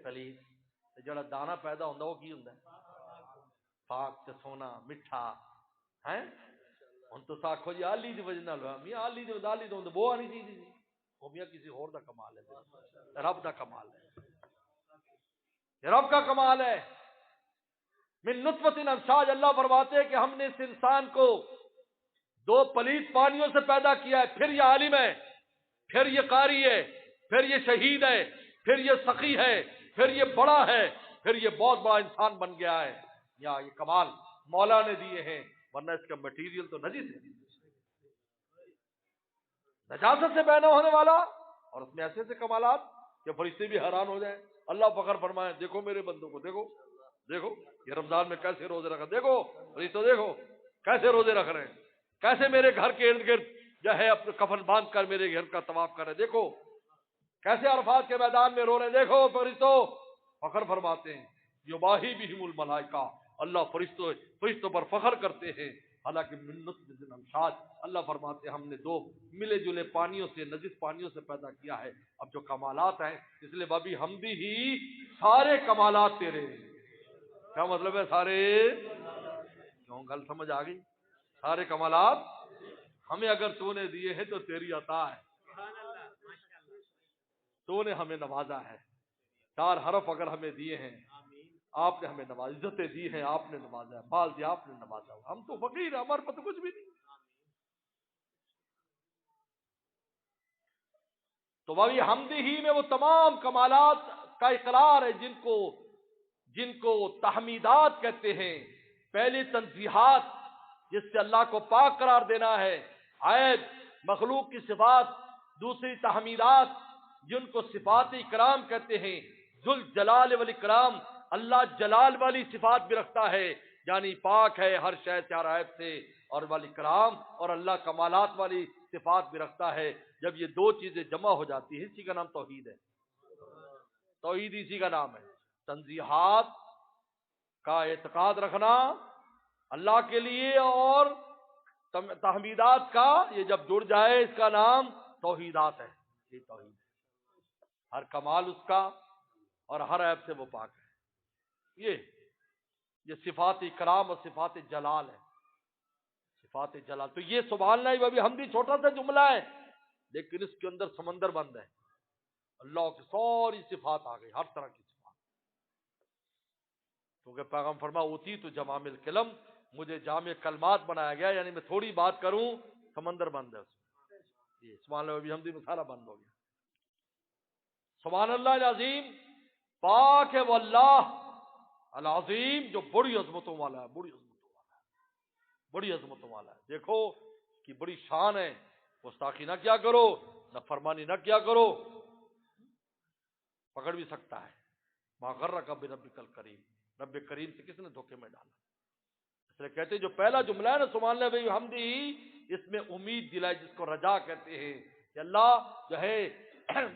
پلیت تے جڑا دانا پیدا ہوندا وہ کی ہوندا ہے پاک تے سونا میٹھا، ہیں ہن تو آکھو جی آلی دی وجہ نال میاں آلی دی بو آنی چاہیے جی، وہ میاں کسی اور دا کمال ہے، رب دا کمال ہے، یہ رب کا کمال ہے۔ من نطفۃ امشاج، اللہ فرماتے ہیں کہ ہم نے اس انسان کو دو پلیت پانیوں سے پیدا کیا ہے، پھر یہ عالم ہے، پھر یہ قاری ہے، پھر یہ شہید ہے، پھر یہ سخی ہے، پھر یہ بڑا ہے، پھر یہ بہت بڑا انسان بن گیا ہے۔ یا یہ کمال مولا نے دیے ہیں، ورنہ اس کا مٹیریل تو نجس ہے، نجاست سے پیدا ہونے والا، اور اس میں ایسے ایسے کمالات کہ فرشتے بھی حیران ہو جائیں۔ اللہ فخر فرمائے دیکھو میرے بندوں کو، دیکھو دیکھو یہ رمضان میں کیسے روزے رکھا، دیکھو فرشتوں دیکھو کیسے روزے رکھ رہے ہیں، کیسے میرے گھر کے ارد گرد جو ہے اپنے کفن باندھ کر میرے گھر کا طواف کر رہے ہیں، دیکھو کیسے عرفات کے میدان میں رو رہے ہیں، دیکھو فرشتوں فخر فرماتے ہیں، یباہی بہم الملائکہ، اللہ فرشتوں پر فخر کرتے ہیں۔ حالانکہ من نطفۃ امشاج، اللہ فرماتے ہیں ہم نے دو ملے جلے پانیوں سے، نجس پانیوں سے پیدا کیا ہے۔ اب جو کمالات ہیں، اس لیے بابی حمدی ہی سارے کمالات تیرے ہیں۔ کیا مطلب ہے سارے؟ کیوں گل سمجھ آ گئی؟ سارے کمالات ہمیں اگر تو نے دیے ہیں تو تیری عطا ہے، تو نے ہمیں نوازا ہے، چار حرف اگر ہمیں دیے ہیں آپ نے ہمیں نواز، عزتیں دی ہیں آپ نے نوازا ہے، مال دیا آپ نے نوازا ہے، ہم تو فقیر ہیں، ہمارے پاس کچھ بھی نہیں۔ تو بھائی حمدی ہی میں وہ تمام کمالات کا اقرار ہے جن کو تحمیدات کہتے ہیں۔ پہلی تنزیحات جس سے اللہ کو پاک قرار دینا ہے، عیب مخلوق کی صفات، دوسری تحمیدات جن کو صفات اکرام کہتے ہیں، ذل جلال والاکرام، اللہ جلال والی صفات بھی رکھتا ہے، یعنی پاک ہے ہر شے سے، ہر عیب سے، اور والاکرام، اور اللہ کمالات والی صفات بھی رکھتا ہے۔ جب یہ دو چیزیں جمع ہو جاتی ہیں، اسی کا نام توحید ہے، توحید اسی کا نام ہے۔ تنزیحات کا اعتقاد رکھنا اللہ کے لیے، اور تحمیدات کا یہ جب جڑ جائے اس کا نام توحیدات ہے، یہ توحید ہے، ہر کمال اس کا اور ہر عیب سے وہ پاک ہے۔ یہ صفات اکرام اور صفات جلال ہے، صفات جلال۔ تو یہ سبحان اللہ وہ بھی حمدی چھوٹا سا جملہ ہے، لیکن اس کے اندر سمندر بند ہے، اللہ کی ساری صفات آ گئی، ہر طرح کی صفات، کیونکہ پیغام فرما اوتی تو جوامع الکلم، مجھے جامع کلمات بنایا گیا، یعنی میں تھوڑی بات کروں سمندر بند ہے اس میں۔ یہ سبحان اللہ بھی حمدی میں سارا بند ہو گیا۔ سبحان اللہ العظیم، پاک ہے وہ اللہ العظیم جو بڑی عظمتوں والا ہے، بڑی عظمتوں والا ہے، بڑی عظمتوں والا ہے۔ دیکھو اس کی بڑی شان ہے، گستاخی نہ کیا کرو، نہ فرمانی نہ کیا کرو، پکڑ بھی سکتا ہے۔ ما غرک بربک الکریم، رب کریم سے کس نے دھوکے میں ڈالا؟ اس لیے کہتے ہیں جو پہلا جملہ ہے نا سبحان اللہ و حمدہ، اس میں امید دلائے، جس کو رجا کہتے ہیں کہ اللہ جو ہے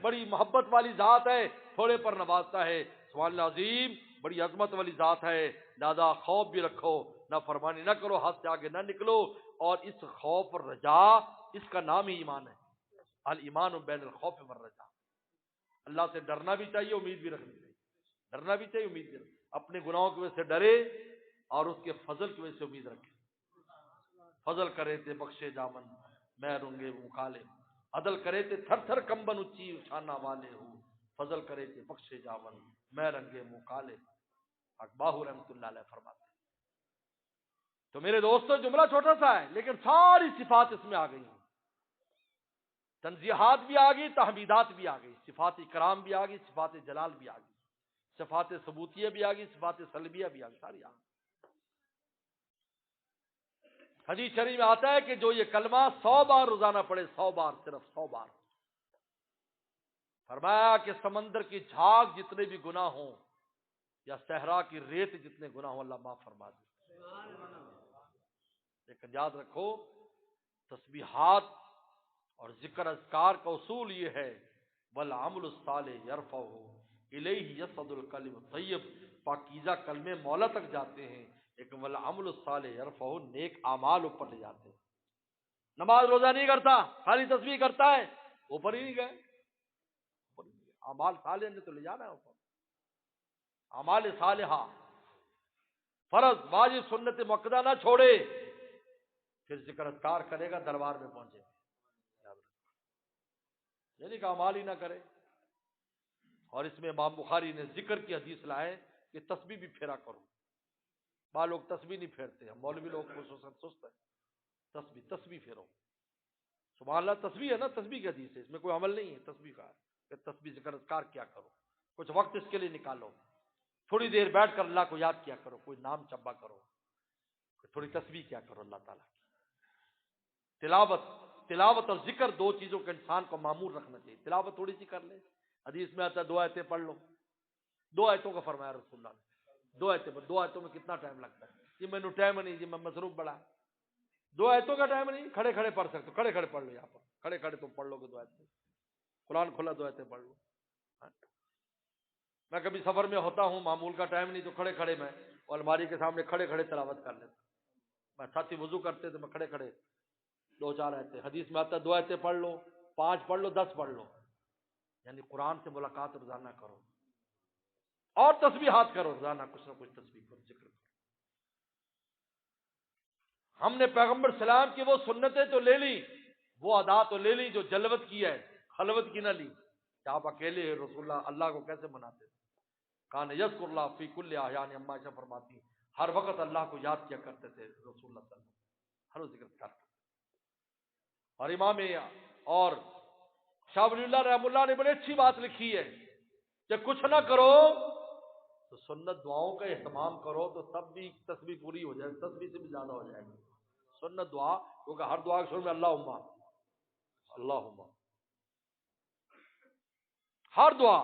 بڑی محبت والی ذات ہے، تھوڑے پر نوازتا ہے۔ سبحان اللہ عظیم بڑی عظمت والی ذات ہے، لہذا خوف بھی رکھو، نہ فرمانی نہ کرو، حد سے آگے نہ نکلو، اور اس خوف اور رجا اس کا نام ہی ایمان ہے، الایمان بین الخوف والرجا۔ اللہ سے ڈرنا بھی چاہیے، امید بھی رکھنی چاہیے، ڈرنا بھی چاہیے، امید بھی رکھنی، اپنے گناہوں کی وجہ سے ڈرے اور اس کے فضل کی وجہ سے امید رکھے۔ فضل کرے تے بخشے دامن، میں رنگے مخالے، عدل کرے تے تھر تھر کمبن اچھی اچھانا والے ہوں، فضل کرے تے بخشے جاون، میں رنگے مخالے، اقباہ رحمۃ اللہ علیہ فرماتے ہیں۔ تو میرے دوستو جملہ چھوٹا سا ہے، لیکن ساری صفات اس میں آ گئی ہیں، تنزیحات بھی آ گئی، تحمیدات بھی آ گئی، صفات اکرام بھی آ گئی، صفات جلال بھی آ گئی، صفات ثبوتیہ بھی آ گئی، صفات سلبیہ بھی آ گئی، ساری آ گئی۔ حدیث شریف میں آتا ہے کہ جو یہ کلمہ 100 بار روزانہ پڑھے، 100 بار، صرف 100 بار، فرمایا کہ سمندر کی جھاگ جتنے بھی گناہ ہوں یا صحرا کی ریت جتنے گناہ ہوں، اللہ معاف فرما دے۔ لیکن یاد رکھو تسبیحات اور ذکر اذکار کا اصول یہ ہے، والعمل الصالح یرفعہ، الیہ یصعد الکلم الطیب، پاکیزہ کلمے مولا تک جاتے ہیں، لیکن والعمل الصالح یرفعہ، نیک اعمال اوپر لے جاتے ہیں۔ نماز روزہ نہیں کرتا، خالی تسبیح کرتا ہے، اوپر ہی نہیں گئے، اوپر ہی نہیں گئے۔ اعمال صالح نے تو لے جانا ہے اوپر، اعمال صالحہ، فرض واجب سنت مؤکدہ نہ چھوڑے، پھر ذکر اذکار کرے گا دربار میں پہنچے گا، یاد رکھنا، یعنی کہ اعمال ہی نہ کرے۔ اور اس میں امام بخاری نے ذکر کی حدیث لائے کہ تسبیح بھی پھیرا کرو۔ بعض لوگ تسبیح نہیں پھیرتے، ہم مولوی لوگ خصوصاً سست ہے، تسبیح پھیرو، سبحان اللہ، تسبیح ہے نا، تسبیح کی حدیث ہے، اس میں کوئی عمل نہیں ہے، تسبیح کا ہے کہ تسبیح ذکر اذکار کیا کرو، کچھ وقت اس کے لیے نکالو، تھوڑی دیر بیٹھ کر اللہ کو یاد کیا کرو، کوئی نام چبا کرو، تھوڑی تسبیح کیا کرو اللہ تعالیٰ کی۔ تلاوت اور ذکر دو چیزوں کے انسان کو معمور رکھنا چاہیے۔ تلاوت تھوڑی سی کر لے، حدیث میں آتا ہے 2 آیتیں پڑھ لو، 2 آیتوں کا فرمایا رسول اللہ نے، 2 آیتیں، 2 آیتوں میں کتنا ٹائم لگتا ہے؟ یہ میں نے ٹائم نہیں جی، میں مصروف بڑا، 2 آیتوں کا ٹائم نہیں، کھڑے کھڑے پڑھ سکتے، کھڑے کھڑے پڑھ لو، یہاں پر کھڑے کھڑے تم پڑھ لو گے 2 آیتیں، قرآن کھلا 2 آیتیں پڑھ لو۔ میں کبھی سفر میں ہوتا ہوں، معمول کا ٹائم نہیں، تو کھڑے کھڑے میں اور الماری کے سامنے کھڑے کھڑے تلاوت کر لیتا، میں ساتھی وضو کرتے تو میں کھڑے کھڑے 2-4 آیتیں، حدیث میں آتا ہے 2 آیتیں پڑھ لو، 5 پڑھ لو، 10 پڑھ لو، یعنی قرآن سے ملاقات روزانہ کرو، اور تسبیحات کرو روزانہ، کچھ نہ کچھ تسبیح کرو، ذکر کرو۔ ہم نے پیغمبر سلام کی وہ سنتیں تو لے لی، وہ ادا تو لے لی جو جلوت کی ہے، خلوت کی نہ لی، کہ آپ اکیلے ہیں، رسول اللہ کو کیسے مناتے تھے؟ کان یذکر اللہ فی کل احیان، اما عائشہ فرماتی ہیں ہر وقت اللہ کو یاد کیا کرتے تھے رسول اللہ صلی اللہ علیہ وسلم، ہر ذکر کرتے تھے۔ اور امام اور شاہ ولی اللہ رحمہ اللہ نے بڑی اچھی بات لکھی ہے کہ کچھ نہ کرو تو سنت دعاؤں کا اہتمام کرو، تو تب بھی تسبیح پوری ہو جائے، تسبیح سے بھی زیادہ ہو جائے گی سنت دعا، کیونکہ ہر دعا کے شروع میں اللہم، ہر دعا،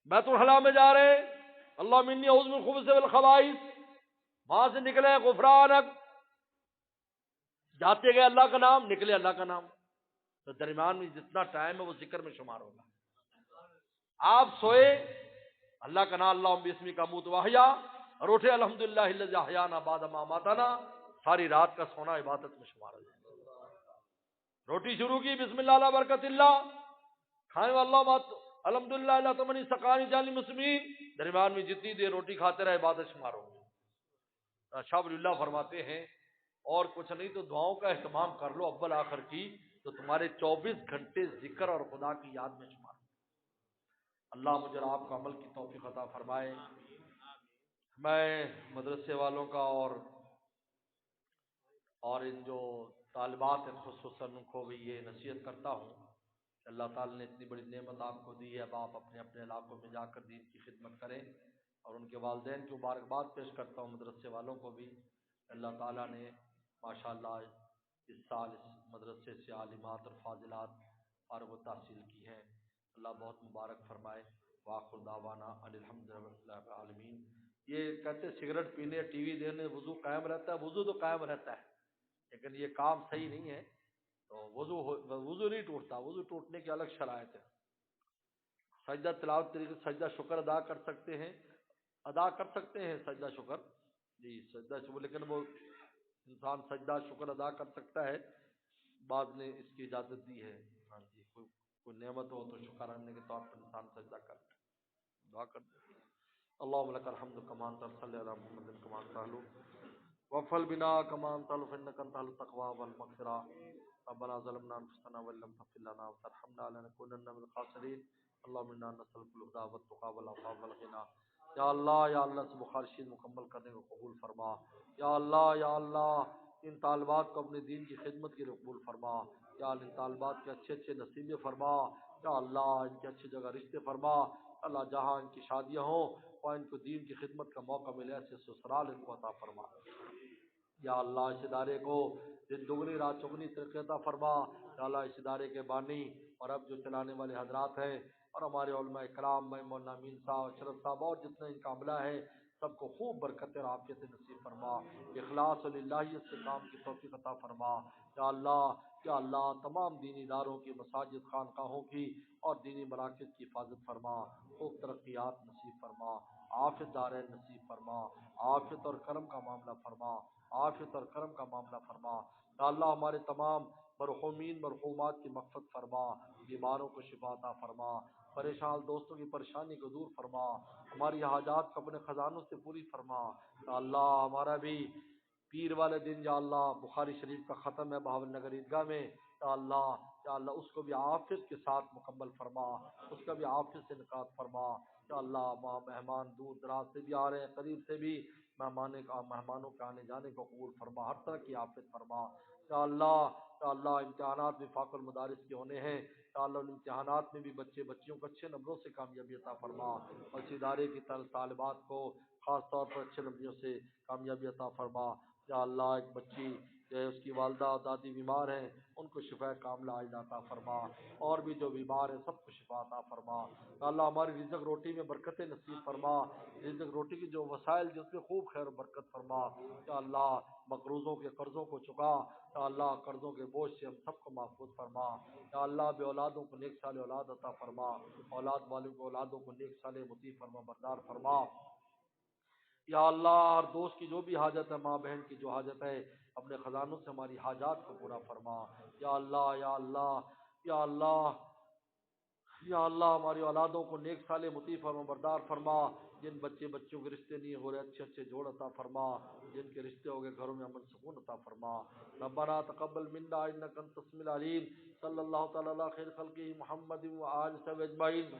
بیت الخلاء میں جا رہے اللہم انی اعوذ من الخبث والخبائث، وہاں سے نکلے غفرانک، جاتے گئے اللہ کا نام، نکلے اللہ کا نام، تو درمیان میں جتنا ٹائم ہے وہ ذکر میں شمار ہوگا۔ آپ سوئے اللہ کا نام، اللہم بسمی کا اموت واحیا، اور اٹھے الحمدللہ الذی احیانا بعد ما اماتنا، ساری رات کا سونا عبادت میں شمار ہو جائے گا۔ روٹی شروع کی بسم اللہ علی برکت اللہ، کھانے والا الحمدللہ اللہ تمنی سقانی جانی مسلمین، درمیان میں جتنی دیر روٹی کھاتے رہے عبادت شمار ہوگی۔ شاہ ولی اللہ فرماتے ہیں اور کچھ نہیں تو دعاؤں کا اہتمام کر لو اول آخر کی، تو تمہارے 24 گھنٹے ذکر اور خدا کی یاد میں شمار۔ اللہ مجھے اور آپ کو عمل کی توفیق عطا فرمائے۔ میں مدرسے والوں کا اور ان جو طالبات ہیں خصوصاً ان کو بھی یہ نصیحت کرتا ہوں کہ اللہ تعالیٰ نے اتنی بڑی نعمت آپ کو دی ہے، اب آپ اپنے اپنے علاقوں میں جا کر دین کی خدمت کریں، اور ان کے والدین کی مبارکباد پیش کرتا ہوں، مدرسے والوں کو بھی۔ اللہ تعالیٰ نے ماشاءاللہ اس سال اس مدرسے سے عالمات اور فاضلات فارغ التحصیل کی ہیں، اللہ بہت مبارک فرمائے۔ وآخر دعوانا ان الحمد للہ رب العالمین۔ یہ کہتے سگریٹ پینے، ٹی وی دینے وضو قائم رہتا ہے، وضو تو قائم رہتا ہے لیکن یہ کام صحیح نہیں ہے، تو وضو نہیں ٹوٹتا، وضو ٹوٹنے کی الگ شرائط ہے۔ سجدہ تلاوت طریقے سے سجدہ شکر ادا کر سکتے ہیں سجدہ شکر، جی سجدہ شکر، لیکن وہ انسان سجدہ شکر ادا کر سکتا ہے، بعد نے اس کی اجازت دی ہے، ہاں جی، کوئی نعمت ہو تو شکرانے کے طور پر انسان سجدہ کر دعا کر دے۔ اللہم لک الحمد کما انت صلی علی محمد کما انت وفل بنا کما انت فانک انت التقوی والمغفرہ۔ ربنا ظلمنا انفسنا وان لم تغفر لنا وترحمنا لنکونن من الخاسرین۔ اللہم انا نسألک الہدی والتقی والعفاف والغنی۔ یا اللہ سے بخارشید مکمل کرنے کو قبول فرما۔ یا اللہ ان طالبات کو اپنے دین کی خدمت کے لیے قبول فرما۔ یا اللہ ان طالبات کے اچھے نصیبے فرما۔ یا اللہ ان کے اچھی جگہ رشتے فرما۔ اللہ جہاں ان کی شادیاں ہوں اور ان کو دین کی خدمت کا موقع ملے، ایسے سسرال ان کو عطا فرما۔ یا اللہ اس ادارے کو دن دگنی رات چگنی ترقی عطا فرما۔ یا اللہ اس ادارے کے بانی اور اب جو چلانے والے حضرات ہیں اور ہمارے علماء کرام، میں مولانا امین صاحب، اشرف صاحب اور جتنے ان کا عملہ ہے، سب کو خوب برکت اور عافیت نصیب فرما، اخلاص و للہیت سے کام کی توفیق عطا فرما۔ یا اللہ یا اللہ تمام دینی اداروں کی، مساجد خانقاہوں کی اور دینی مراکز کی حفاظت فرما، خوب ترقیات نصیب فرما، عافیت دارین نصیب فرما، عافیت اور کرم کا معاملہ فرما، عافیت اور کرم کا معاملہ فرما۔ یا اللہ ہمارے تمام مرحومین مرحومات کی مغفرت فرما، بیماروں کو شفا عطا فرما، پریشان دوستوں کی پریشانی کو دور فرما، ہماری حاجات کو اپنے خزانوں سے پوری فرما۔ یا اللہ ہمارا بھی پیر والے دن یا اللہ بخاری شریف کا ختم ہے بہاول نگر عیدگاہ میں، یا اللہ اس کو بھی عافیت کے ساتھ مکمل فرما، اس کا بھی عافیت سے نکات فرما۔ یا اللہ وہاں مہمان دور دراز سے بھی آ رہے ہیں، قریب سے بھی مہمانوں کے آنے جانے کو قبول فرما، ہر طرح کی عافیت فرما۔ یا اللہ امتحانات وفاق المدارس کے ہونے ہیں، یا اللہ ان امتحانات میں بھی بچیوں کو اچھے نمبروں سے کامیابی عطا فرما، اور اس ادارے کی طالبات کو خاص طور پر اچھے نمبروں سے کامیابی عطا فرما۔ یا اللہ ایک بچی جو ہے اس کی والدہ اور دادی بیمار ہیں، ان کو شفا کاملہ عاجلہ عطا فرما، اور بھی جو بیمار ہیں سب کو شفا عطا فرما۔ یا اللہ ہماری رزق روٹی میں برکتیں نصیب فرما، رزق روٹی کی جو وسائل جس میں خوب خیر و برکت فرما۔ یا اللہ مقروضوں کے قرضوں کو چکا، یا اللہ قرضوں کے بوجھ سے ہم سب کو محفوظ فرما۔ یا اللہ بے اولادوں کو نیک صالح اولاد عطا فرما، اولاد والوں کو اولادوں کو نیک صالح مطیع فرما بردار فرما۔ یا اللہ ہر دوست کی جو بھی حاجت ہے، ماں بہن کی جو حاجت ہے، اپنے خزانوں سے ہماری حاجات کو پورا فرما۔ یا اللہ یا اللہ یا اللہ یا اللہ ہماری اولادوں کو نیک صالح مطیع فرما بردار فرما، جن بچوں کے رشتے نہیں ہو رہے اچھے اچھے جوڑ عطا فرما، جن کے رشتے ہو گئے گھروں میں امن سکون عطا فرما۔ ربنا تقبل منا انک انت السمیع العلیم، صلی اللہ تعالی علی خیر خلقہ محمد و آلہ اجمعین۔